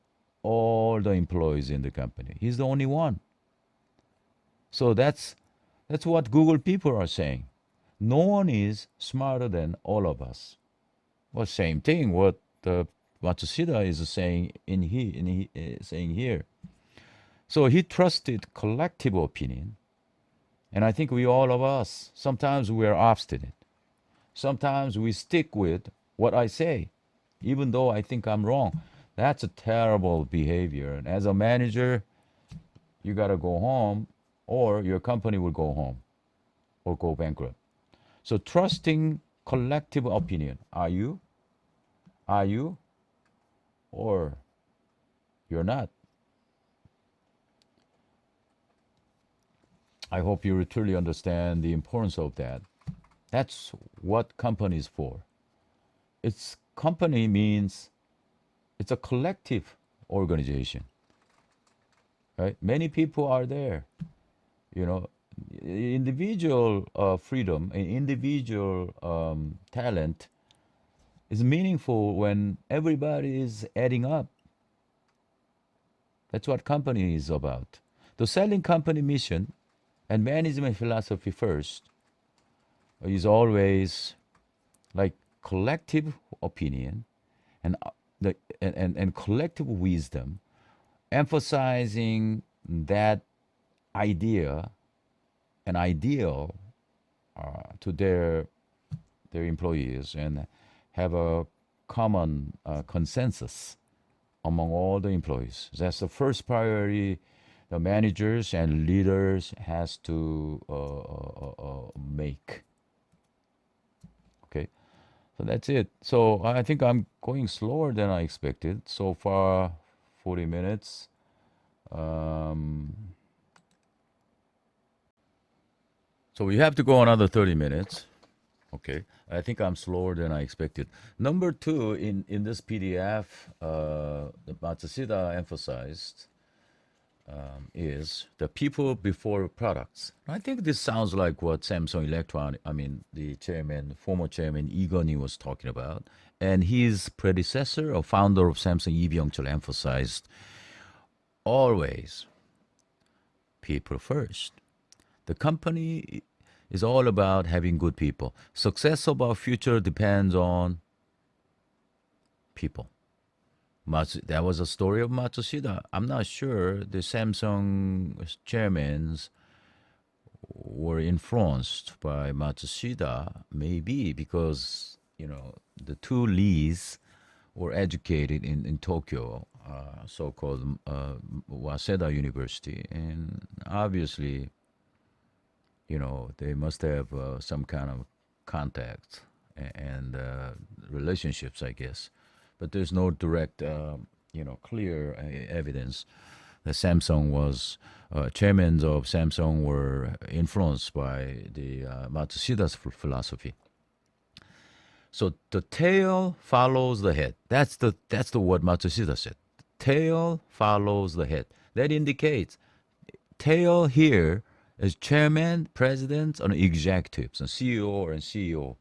all the employees in the company. He's the only one. So that's what Google people are saying. No one is smarter than all of us. Well, same thing. What Matsushita is saying saying here. So he trusted collective opinion, and I think all of us sometimes we are obstinate. Sometimes we stick with what I say, even though I think I'm wrong. That's a terrible behavior. And as a manager, you got to go home, or your company will go home or go bankrupt. So trusting collective opinion. Are you? Are you? Or you're not? I hope you truly understand the importance of that. That's what company is for. It's company means it's a collective organization, right? Many people are there. Individual freedom and individual talent is meaningful when everybody is adding up. That's what company is about. The selling company mission and management philosophy first is always like collective opinion and and collective wisdom, emphasizing that idea and ideal to their employees, and have a common consensus among all the employees. That's the first priority the managers and leaders has to make. Okay, so that's it. So I think I'm going slower than I expected. So far, 40 minutes. So we have to go another 30 minutes. Okay, I think I'm slower than I expected. Number two, in this PDF, the Matsushita emphasized is the people before products. I think this sounds like what Samsung the former chairman Lee Goni was talking about. And his predecessor or founder of Samsung, Lee Byung-chul, emphasized always people first. The company is all about having good people. Success of our future depends on people. That was a story of Matsushita. I'm not sure the Samsung chairmen were influenced by Matsushita, maybe because, the two Lees were educated in Tokyo, so-called Waseda University. And obviously, they must have some kind of contact and relationships, I guess. But there's no direct, clear evidence that Samsung was, chairmen of Samsung were influenced by the Matsushita's philosophy. So the tail follows the head. That's the word Matsushita said. Tail follows the head. That indicates tail here is chairman, presidents, and executives, and CEO,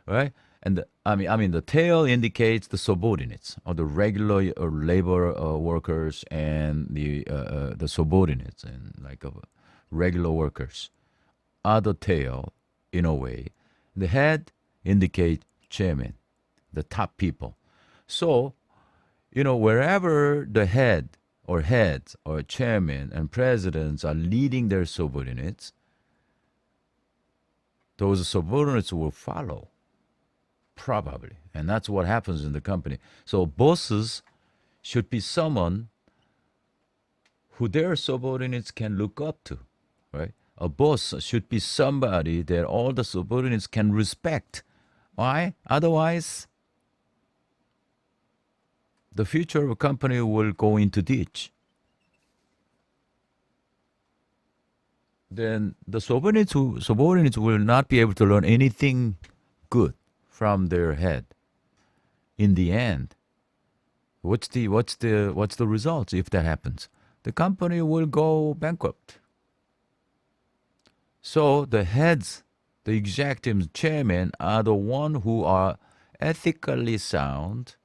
right? And the tail indicates the subordinates, or the regular labor workers, and the subordinates, and like regular workers are the tail in a way. The head indicates chairman, the top people. So, wherever the head or heads or chairmen and presidents are leading their subordinates, those subordinates will follow, probably. And that's what happens in the company. So bosses should be someone who their subordinates can look up to, right? A boss should be somebody that all the subordinates can respect. Why? Otherwise, the future of a company will go into ditch. Then the subordinates will not be able to learn anything good from their head. In the end, what's the results if that happens? The company will go bankrupt. So the heads, the executives, chairmen are the one who are ethically sound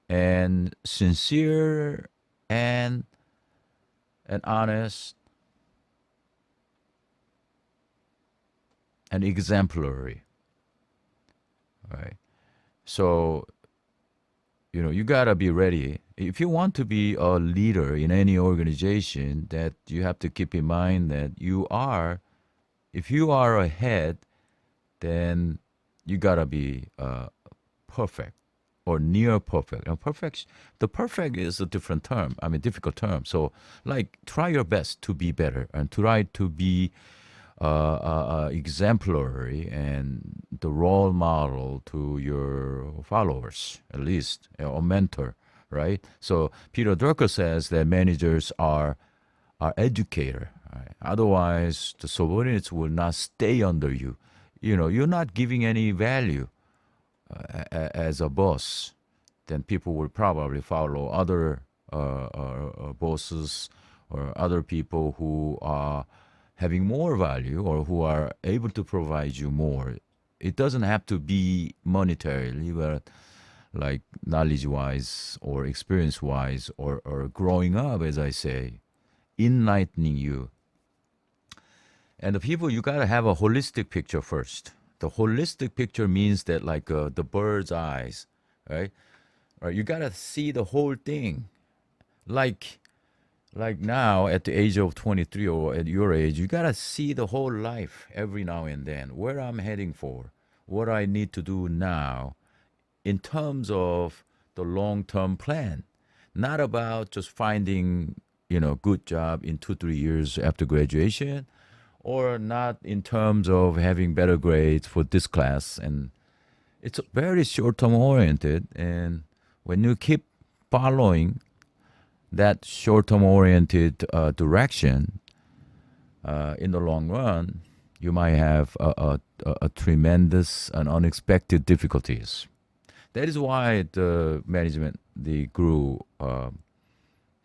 and sincere and honest and exemplary. Right? So, you gotta be ready. If you want to be a leader in any organization, that you have to keep in mind that if you are a head, then you gotta be perfect or near perfect. And the perfect is a different term. Difficult term. So, try your best to be better and try to be exemplary and the role model to your followers, at least, or mentor, right? So Peter Drucker says that managers are educator. Right? Otherwise, the subordinates will not stay under you. You're not giving any value as a boss. Then people will probably follow other bosses or other people who are having more value or who are able to provide you more. It doesn't have to be monetarily, but like knowledge-wise or experience-wise or growing up, as I say, enlightening you. And the people, you got to have a holistic picture first. The holistic picture means that the bird's eyes, right? You got to see the whole thing. Like now at the age of 23 or at your age, you got to see the whole life every now and then, where I'm heading for, what I need to do now in terms of the long-term plan, not about just finding, good job in 2-3 years after graduation, or not in terms of having better grades for this class. And it's very short-term oriented. And when you keep following that short-term oriented direction, in the long run, you might have a tremendous and unexpected difficulties. That is why the management, the guru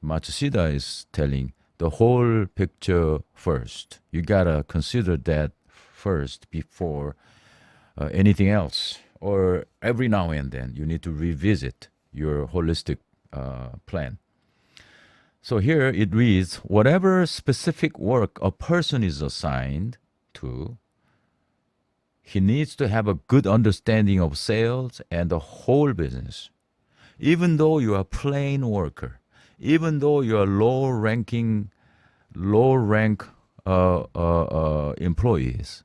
Matsushita is telling the whole picture first. You gotta consider that first before anything else. Or every now and then, you need to revisit your holistic plan. So here it reads, whatever specific work a person is assigned to, he needs to have a good understanding of sales and the whole business. Even though you are a plain worker, even though you are low rank employees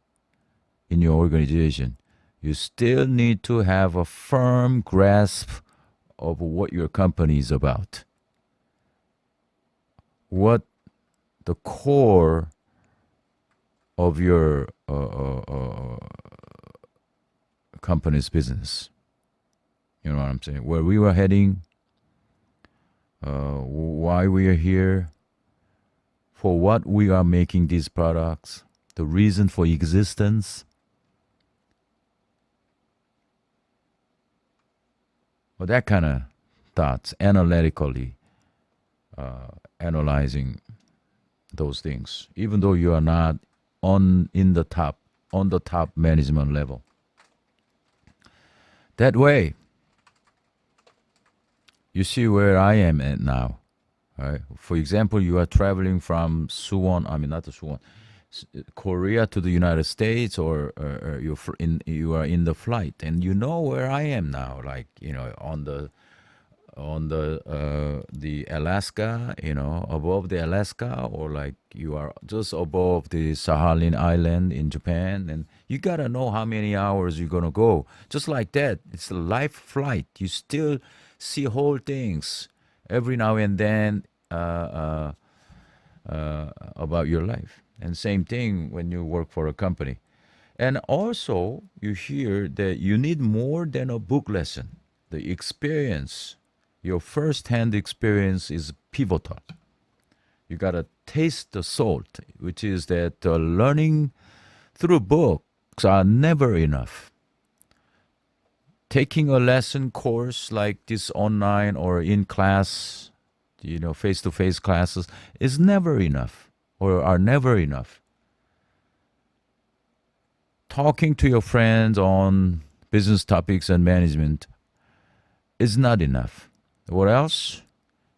in your organization, you still need to have a firm grasp of what your company is about. What the core of your company's business. You know what I'm saying? Where we were heading, why we are here, for what we are making these products, the reason for existence. Well, that kind of thoughts, analytically analyzing those things, even though you are not on the top management level. That way, you see where I am at now. Right? For example, you are traveling from Korea to the United States, or you are in the flight, and you know where I am now, on the on the Alaska, above the Alaska, or like you are just above the Sahalin Island in Japan, and you gotta know how many hours you're gonna go. Just like that, it's a life flight. You still see whole things every now and then about your life. And same thing when you work for a company. And also, you hear that you need more than a book lesson. The experience, your first-hand experience is pivotal. You gotta taste the salt, which is that learning through books are never enough. Taking a lesson course like this online or in class, face-to-face classes is never enough or are never enough. Talking to your friends on business topics and management is not enough. What else?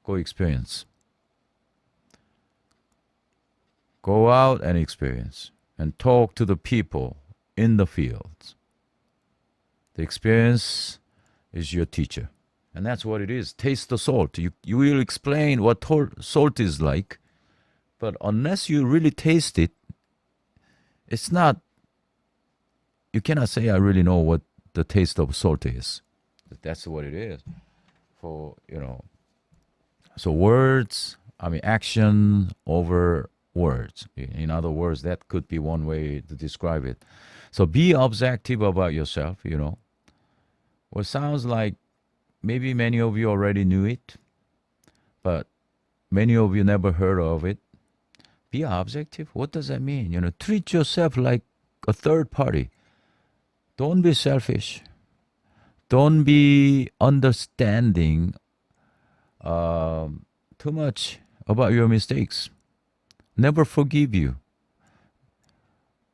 Go experience. Go out and experience and talk to the people in the fields. The experience is your teacher. And that's what it is. Taste the salt. You will explain what salt is like, but unless you really taste it, it's not, you cannot say, I really know what the taste of salt is. That's what it is. So words, action over words. In other words, that could be one way to describe it. So be objective about yourself, What sounds like maybe many of you already knew it, but many of you never heard of it. Be objective. What does that mean? Treat yourself like a third party. Don't be selfish. Don't be understanding too much about your mistakes. Never forgive you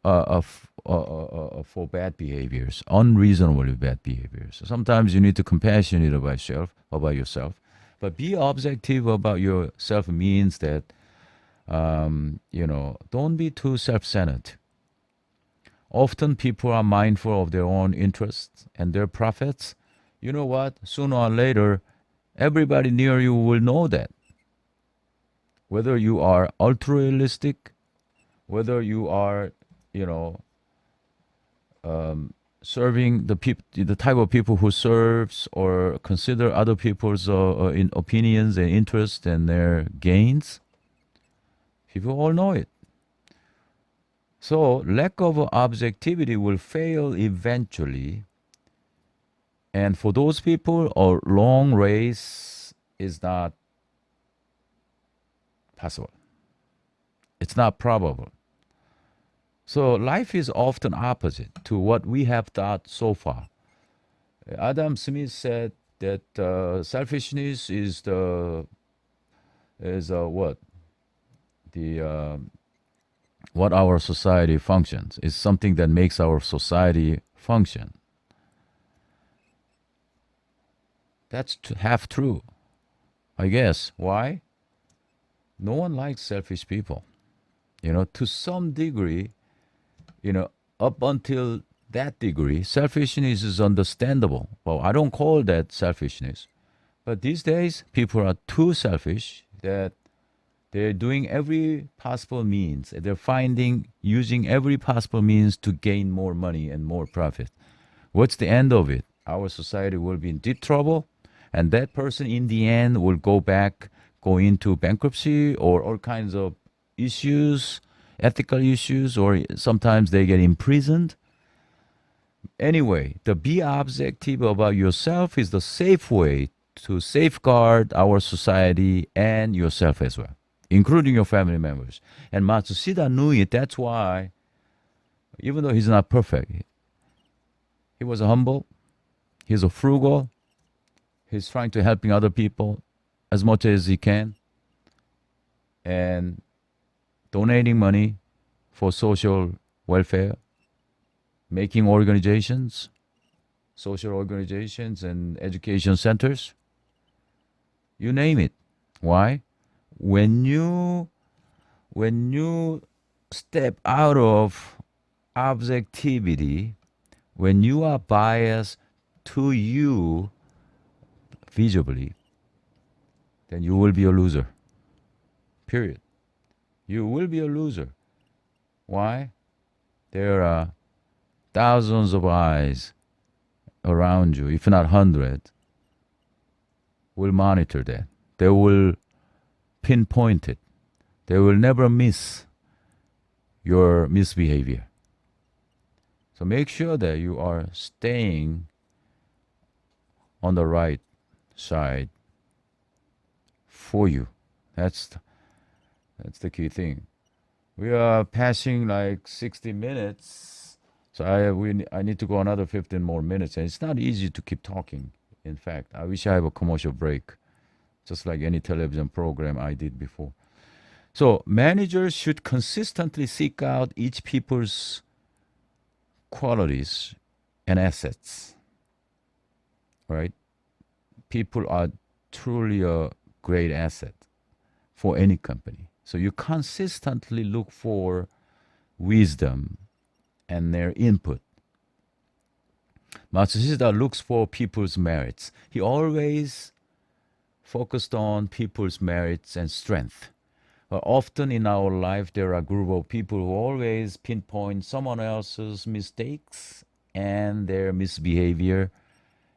for bad behaviors, unreasonably bad behaviors. Sometimes you need to compassionate about yourself, but be objective about yourself means that don't be too self-centered. Often people are mindful of their own interests and their profits. You know what? Sooner or later, everybody near you will know that. Whether you are altruistic, whether you are, serving the type of people who serves or consider other people's opinions and interests and their gains, people all know it. So lack of objectivity will fail eventually. And for those people, a long race is not possible. It's not probable. So life is often opposite to what we have thought so far. Adam Smith said that selfishness is what our society functions. Is something that makes our society function. That's half true, I guess. Why? No one likes selfish people. To some degree, up until that degree, selfishness is understandable. Well, I don't call that selfishness. But these days, people are too selfish that they're doing every possible means. They're using every possible means to gain more money and more profit. What's the end of it? Our society will be in deep trouble, and that person in the end will go into bankruptcy or all kinds of issues, ethical issues, or sometimes they get imprisoned. Anyway, to be objective about yourself is the safe way to safeguard our society and yourself as well, including your family members. And Matsushita knew it. That's why, even though he's not perfect, he was humble, he's a frugal, he's trying to helping other people as much as he can, and donating money for social welfare, making organizations, social organizations and education centers, you name it. Why? When you step out of objectivity, when you are biased to you visibly, then you will be a loser. Period. You will be a loser. Why? There are thousands of eyes around you, if not hundreds, will monitor that. They will pinpoint it. They will never miss your misbehavior. So make sure that you are staying on the right side for you. That's the key thing. We are passing like 60 minutes. So I need to go another 15 more minutes. And it's not easy to keep talking. In fact, I wish I have a commercial break, just like any television program I did before. So managers should consistently seek out each people's qualities and assets. Right? People are truly a great asset for any company. So you consistently look for wisdom and their input. Matsushita looks for people's merits. He always focused on people's merits and strength. Often in our life, there are a group of people who always pinpoint someone else's mistakes and their misbehavior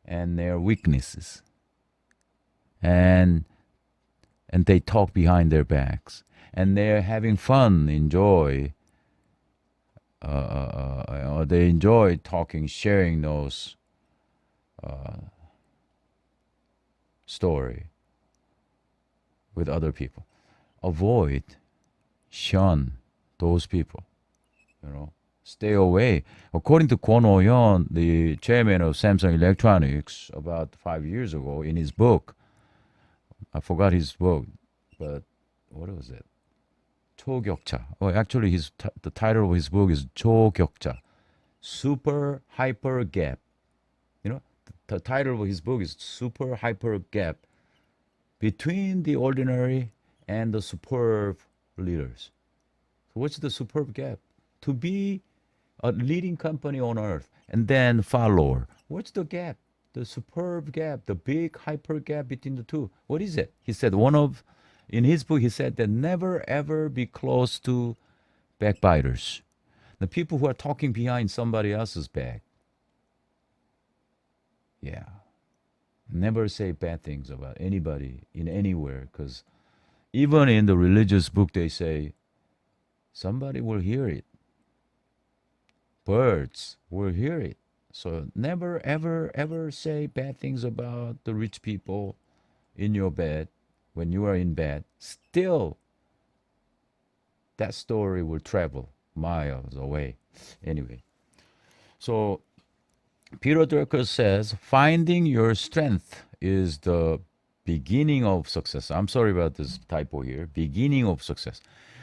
and their weaknesses. And they talk behind their backs. And they're having fun, they enjoy talking, sharing those story with other people. Avoid, shun those people. Stay away. According to Kwon Oh-yeon, the chairman of Samsung Electronics, about 5 years ago, in his book, I forgot his book, but what was it? 초격차. Actually, the title of his book is 초격차, Super Hyper Gap. The title of his book is Super Hyper Gap between the ordinary and the superb leaders. So what's the superb gap? To be a leading company on earth and then follower. What's the gap? The superb gap, the big hyper gap between the two. What is it? He said in his book, he said that never ever be close to backbiters. The people who are talking behind somebody else's back. Yeah. Never say bad things about anybody in anywhere, because even in the religious book they say somebody will hear it. Birds will hear it. So never ever ever say bad things about the rich people in your bed when you are in bed. Still, that story will travel miles away. Anyway, so Peter Drucker says, finding your strength is the beginning of success. I'm sorry about this typo here. Beginning of success.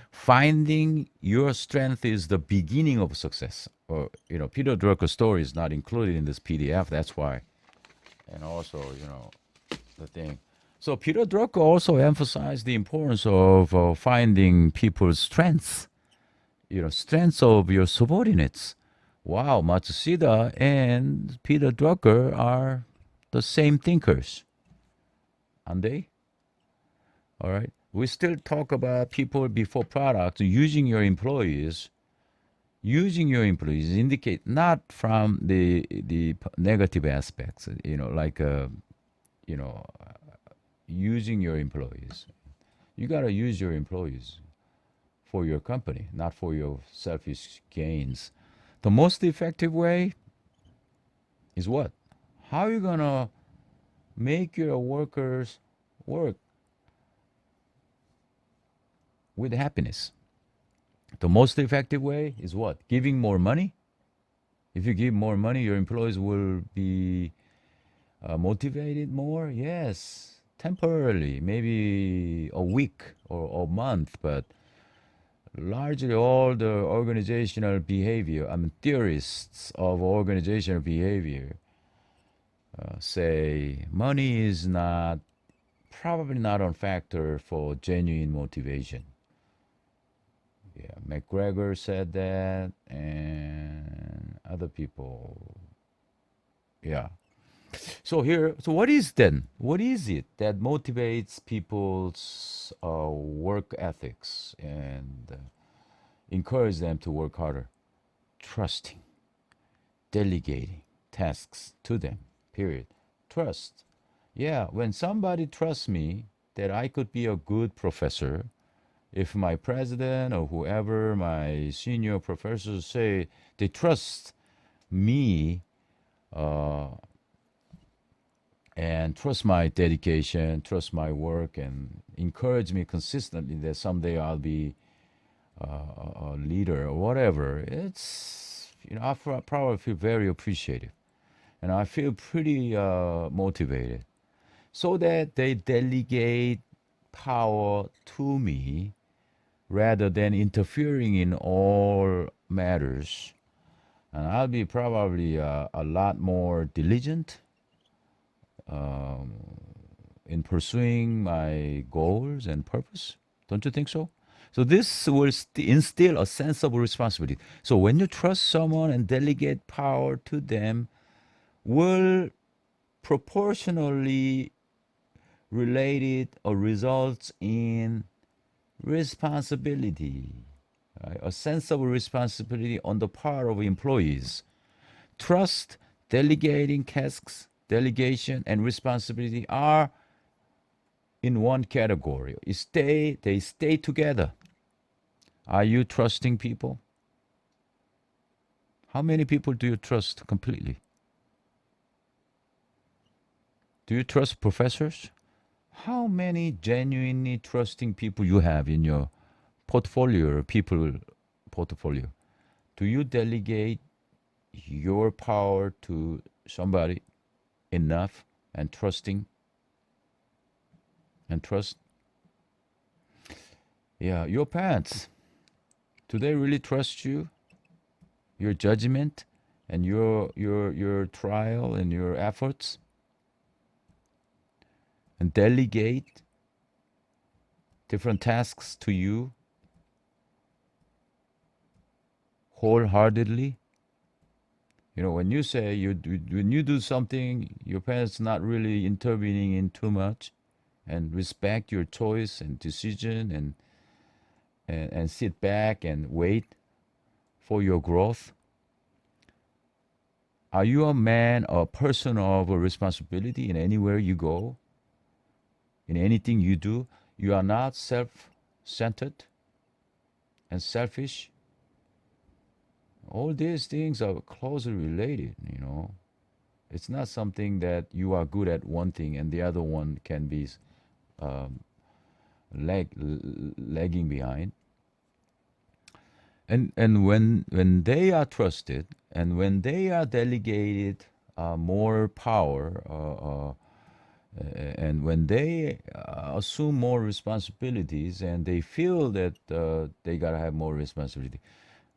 Finding your strength is the beginning of success. Peter Drucker's story is not included in this PDF. That's why. And also, the thing. So Peter Drucker also emphasized the importance of finding people's strengths. Strengths of your subordinates. Wow, Matsushita and Peter Drucker are the same thinkers. Aren't they? All right. We still talk about people before products. Using your employees indicate not from the negative aspects, using your employees. You got to use your employees for your company, not for your selfish gains. The most effective way is what? How are you going to make your workers work with happiness? The most effective way is what? Giving more money? If you give more money, your employees will be motivated more? Yes, temporarily, maybe a week or a month, but largely all the organizational behavior, theorists of organizational behavior say money is probably not a factor for genuine motivation. Yeah, McGregor said that, and other people. Yeah. So here, so what is then? What is it that motivates people's work ethics and encourage them to work harder? Trusting, delegating tasks to them. Period. Trust. Yeah, when somebody trusts me that I could be a good professor, if my president or whoever my senior professors say they trust me and trust my dedication, trust my work, and encourage me consistently that someday I'll be a leader or whatever, it's, I probably feel very appreciative. And I feel pretty motivated. So that they delegate power to me rather than interfering in all matters. And I'll be probably a lot more diligent in pursuing my goals and purpose. Don't you think so? So this will instill a sense of responsibility. So when you trust someone and delegate power to them, will proportionally related or results in responsibility, right? A sense of responsibility on the part of employees. Trust, delegating tasks, delegation, and responsibility are in one category. They stay together. Are you trusting people? How many people do you trust completely? Do you trust professors? How many genuinely trusting people you have in your portfolio? Do you delegate your power to somebody enough and trusting and trust? Yeah, your parents, do they really trust you? Your judgment and your trial and your efforts? And delegate different tasks to you wholeheartedly. When you say when you do something, your parents not really intervening in too much, and respect your choice and decision, and sit back and wait for your growth. Are you a man or person of a responsibility in anywhere you go? In anything you do, you are not self-centered and selfish. All these things are closely related, It's not something that you are good at one thing and the other one can be lagging behind. And when they are trusted and when they are delegated more power, and when they assume more responsibilities and they feel that they gotta have more responsibility,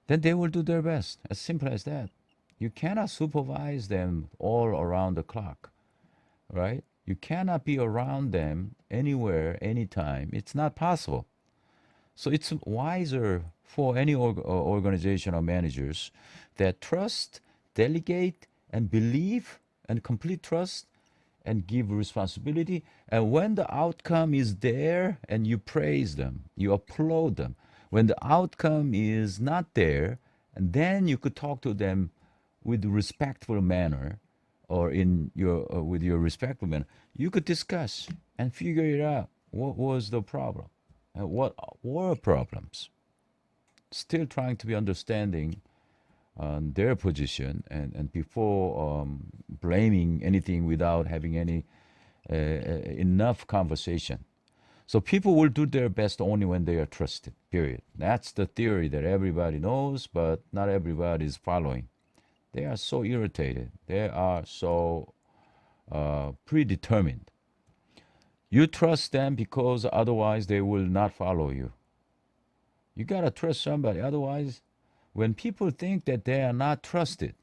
then they will do their best. As simple as that. You cannot supervise them all around the clock, right? You cannot be around them anywhere, anytime. It's not possible. So it's wiser for any organization or managers that trust, delegate, and believe, and complete trust, and give responsibility. And when the outcome is there and you praise them, you applaud them. When the outcome is not there, and then you could talk to them with respectful manner, or in your with your respectful manner, you could discuss and figure it out. What was the problem? And what were problems? Still trying to be understanding on their position, and before blaming anything without having any enough conversation. So people will do their best only when they are trusted, period. That's the theory that everybody knows, but not everybody is following. They are so irritated. They are so predetermined. You trust them because otherwise they will not follow you. You got to trust somebody. Otherwise, when people think that they are not trusted,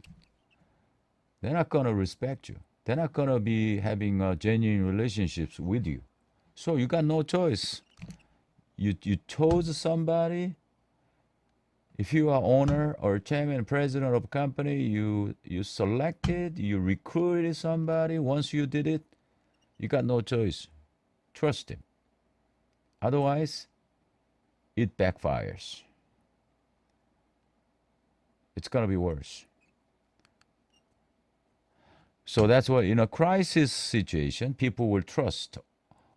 they're not going to respect you. They're not going to be having genuine relationships with you. So you got no choice. You chose somebody. If you are owner or chairman, president of a company, you selected, you recruited somebody. Once you did it, you got no choice. Trust him. Otherwise, it backfires. It's gonna be worse. So that's why in a crisis situation, people will trust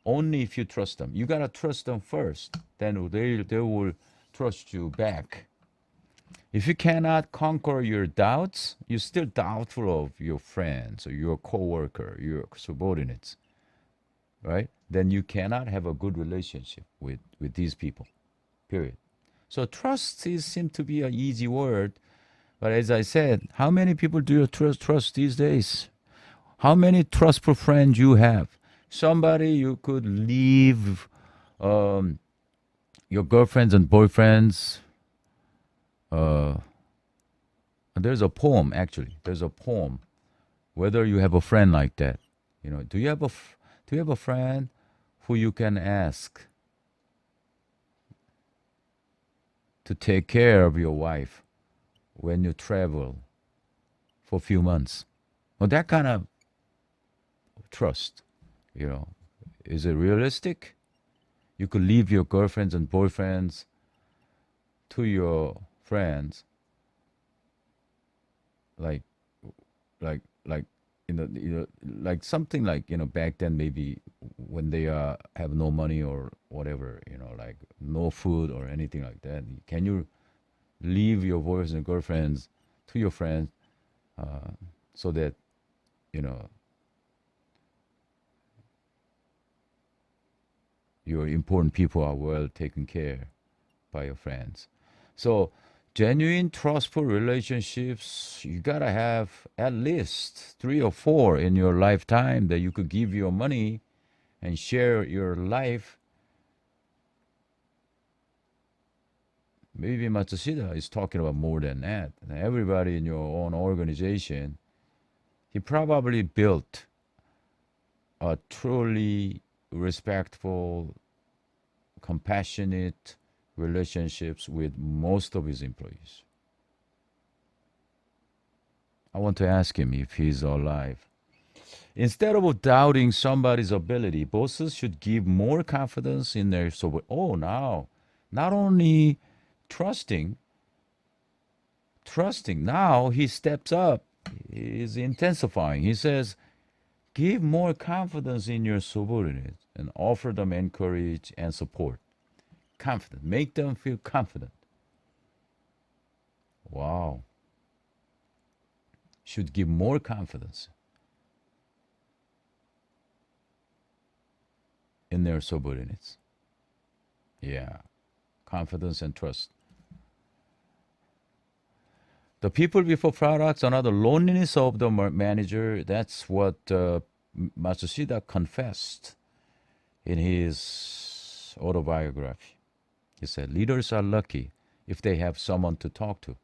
only if you trust them. You gotta trust them first. Then they will trust you back. If you cannot conquer your doubts, you're still doubtful of your friends or your coworker, your subordinates, right? Then you cannot have a good relationship with these people, period. So trust seems to be an easy word, but as I said, how many people do you trust these days? How many trustful friends you have? Somebody you could leave your girlfriends and boyfriends. There's a poem, actually. There's a poem. Whether you have a friend like that, do you have a friend who you can ask to take care of your wife when you travel for a few months? Well, that kind of trust, is it realistic? You could leave your girlfriends and boyfriends to your friends, like like something like back then, maybe when they have no money or whatever, like no food or anything like that. Can you leave your boys and girlfriends to your friends so that your important people are well taken care by your friends? So genuine trustful relationships, you gotta have at least 3 or 4 in your lifetime that you could give your money and share your life. Maybe Matsushita is talking about more than that. And everybody in your own organization, he probably built a truly respectful, compassionate relationships with most of his employees. I want to ask him if he's alive. Instead of doubting somebody's ability, bosses should give more confidence in their now, not only trusting, now he steps up, he's intensifying. He says, give more confidence in your subordinates and offer them encourage and support. Confident. Make them feel confident. Wow. Should give more confidence in their subordinates. Yeah. Confidence and trust. The people before products, another loneliness of the manager. That's what Matsushita confessed in his autobiography. He said, leaders are lucky if they have someone to talk to.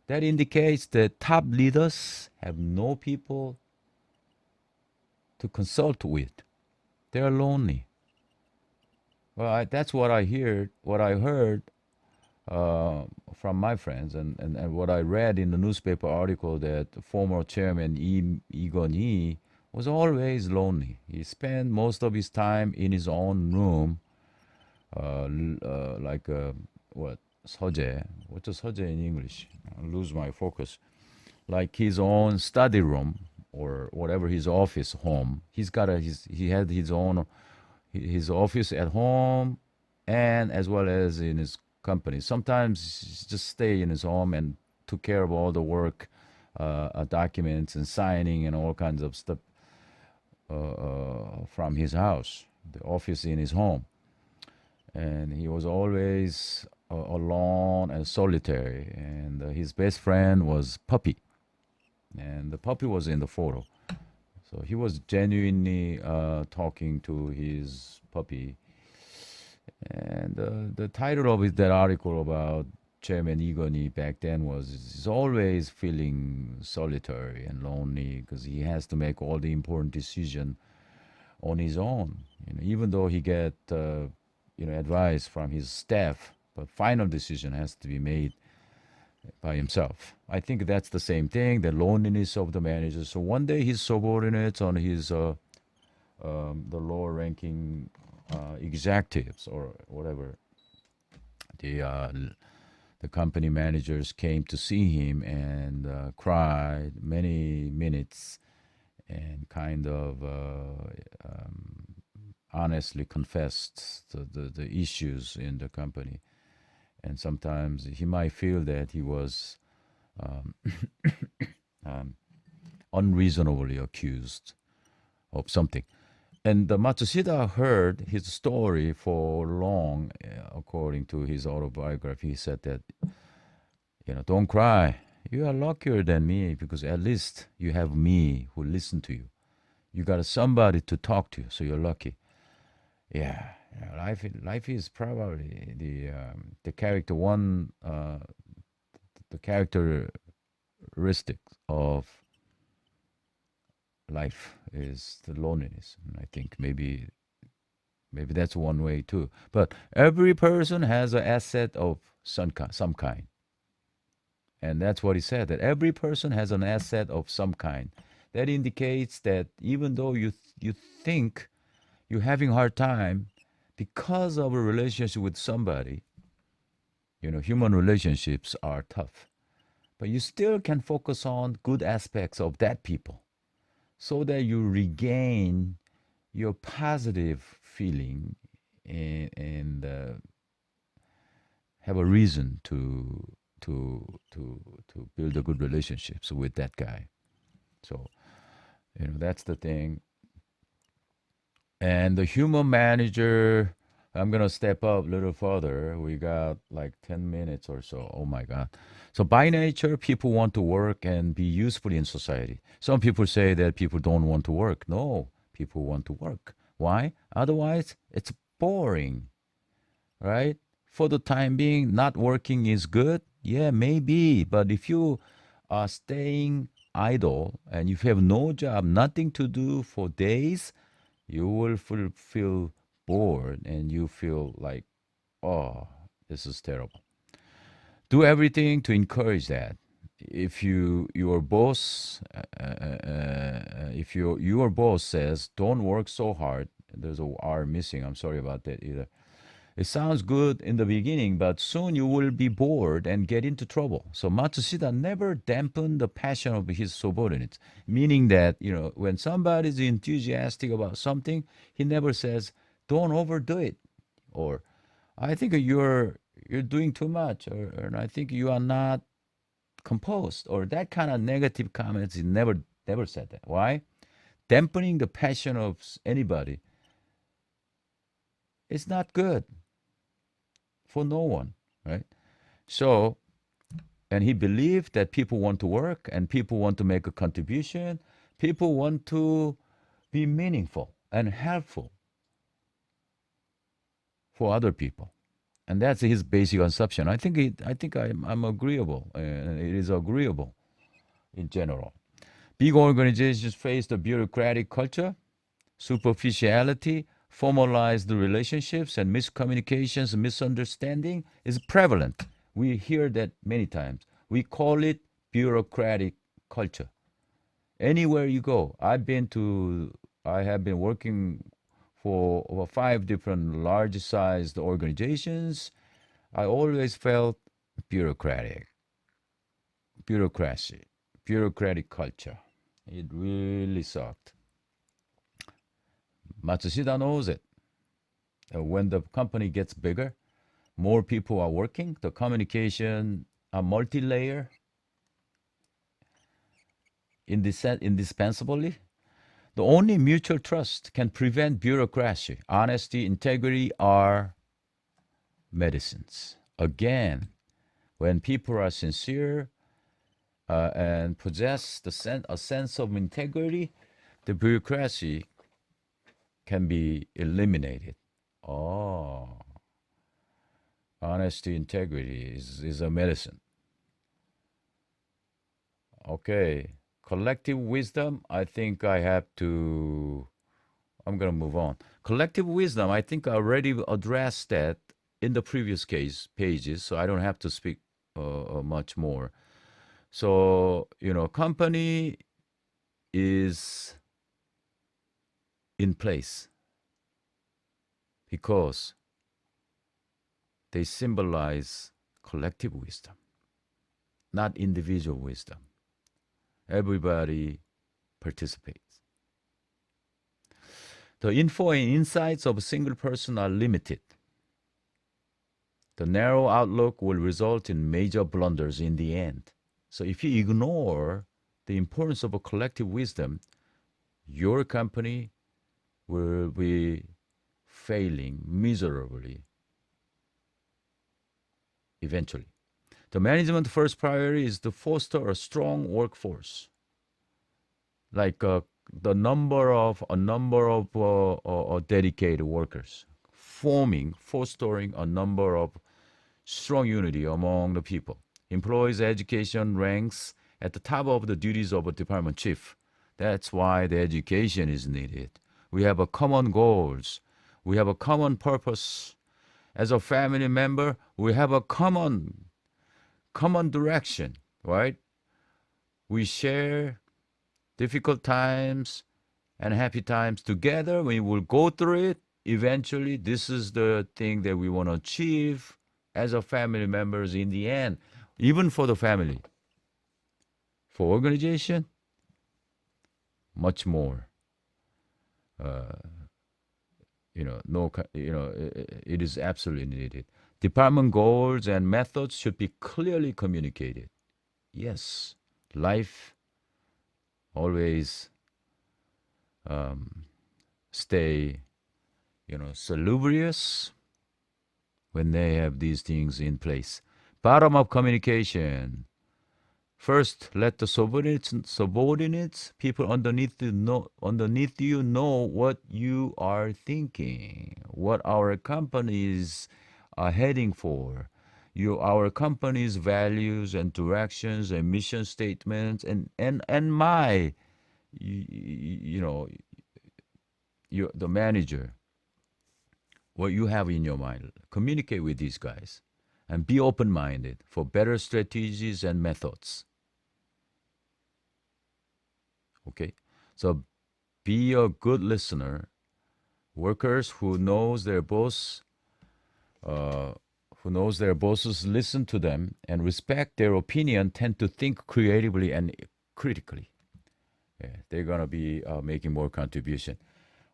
That indicates that top leaders have no people to consult with. They are lonely. Well, that's what I heard from my friends, and what I read in the newspaper article, that former chairman Lee Gon-hee was always lonely. He spent most of his time in his own room, 서재. What's a 서재 in English? I lose my focus. Like his own study room or whatever, his office, home. He had his own his office at home and as well as in his company. Sometimes he just stay in his home and took care of all the work, documents and signing and all kinds of stuff from his house, the office in his home. And he was always alone and solitary. And his best friend was Puppy. And the puppy was in the photo. So he was genuinely talking to his puppy. And the title of that article about Chairman Lee Gon-hee back then was, he's always feeling solitary and lonely because he has to make all the important decisions on his own. Even though he get advice from his staff, but final decision has to be made by himself. I think that's the same thing, the loneliness of the manager. So one day his subordinates on his the lower ranking executives or whatever, the company managers came to see him and cried many minutes and kind of honestly confessed the issues in the company. And sometimes he might feel that he was um, unreasonably accused of something. And Matsushita heard his story for long, according to his autobiography. He said that, don't cry. You are luckier than me because at least you have me who listen to you. You got somebody to talk to, so you're lucky. Yeah, life is probably the character one the characteristic of life is the loneliness. And I think maybe that's one way too. But every person has an asset of some kind. And that's what he said, that every person has an asset of some kind. That indicates that even though you think you're having a hard time because of a relationship with somebody, human relationships are tough. But you still can focus on good aspects of that people so that you regain your positive feeling and have a reason to build a good relationships with that guy. So, that's the thing. And the human manager, I'm going to step up a little further. We got like 10 minutes or so. Oh my God. So by nature, people want to work and be useful in society. Some people say that people don't want to work. No, people want to work. Why? Otherwise, it's boring, right? For the time being, not working is good. Yeah, maybe. But if you are staying idle and you have no job, nothing to do for days, you will feel bored and you feel like, oh, this is terrible. Do everything to encourage that. If your boss, if your boss says, don't work so hard, there's a R missing. I'm sorry about that either. It sounds good in the beginning, but soon you will be bored and get into trouble. So Matsushita never dampened the passion of his subordinates, meaning that, when somebody is enthusiastic about something, he never says, don't overdo it, or I think you're doing too much, or I think you are not composed, or that kind of negative comments. He never said that. Why? Dampening the passion of anybody is not good for no one, right? So, and he believed that people want to work and people want to make a contribution. People want to be meaningful and helpful for other people. And that's his basic assumption. I think I'm agreeable, and it is agreeable in general. Big organizations face the bureaucratic culture, superficiality, formalized relationships, and miscommunications, misunderstanding is prevalent. We hear that many times. We call it bureaucratic culture. Anywhere you go, I have been working for over 5 different large-sized organizations. I always felt bureaucracy, bureaucratic culture. It really sucked. Matsushita knows it. When the company gets bigger, more people are working, the communication are multi-layer, indispensably. The only mutual trust can prevent bureaucracy. Honesty, integrity are medicines. Again, when people are sincere and possess a sense of integrity, the bureaucracy can be eliminated. Oh, honesty, integrity is a medicine. Okay, collective wisdom, I'm going to move on. Collective wisdom, I think I already addressed that in the previous pages, so I don't have to speak much more. So, company is in place because they symbolize collective wisdom, not individual wisdom. Everybody participates. The info and insights of a single person are limited. The narrow outlook will result in major blunders in the end. So if you ignore the importance of a collective wisdom, your company will be failing miserably eventually. The management first priority is to foster a strong workforce, like a number of dedicated workers, fostering a number of strong unity among the people. Employees' education ranks at the top of the duties of a department chief. That's why the education is needed. We have a common goals. We have a common purpose. As a family member, we have a common direction, right? We share difficult times and happy times together. We will go through it. Eventually, this is the thing that we want to achieve as a family members in the end, even for the family. For organization, much more. It is absolutely needed. Department goals and methods should be clearly communicated. Yes, life always stay, salubrious when they have these things in place. Bottom-up communication. First, let the subordinates, people underneath you know what you are thinking, what our companies are heading for, our company's values and directions and mission statements, and my, the manager, what you have in your mind. Communicate with these guys and be open-minded for better strategies and methods. Okay, so be a good listener. Workers who knows their bosses listen to them and respect their opinion tend to think creatively and critically. Yeah, they're gonna be making more contribution.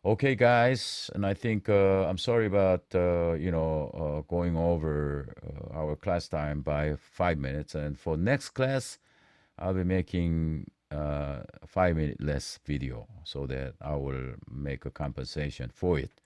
Okay, guys, and I think I'm sorry about going over our class time by 5 minutes. And for next class, I'll be making 5 minute less video so that I will make a compensation for it.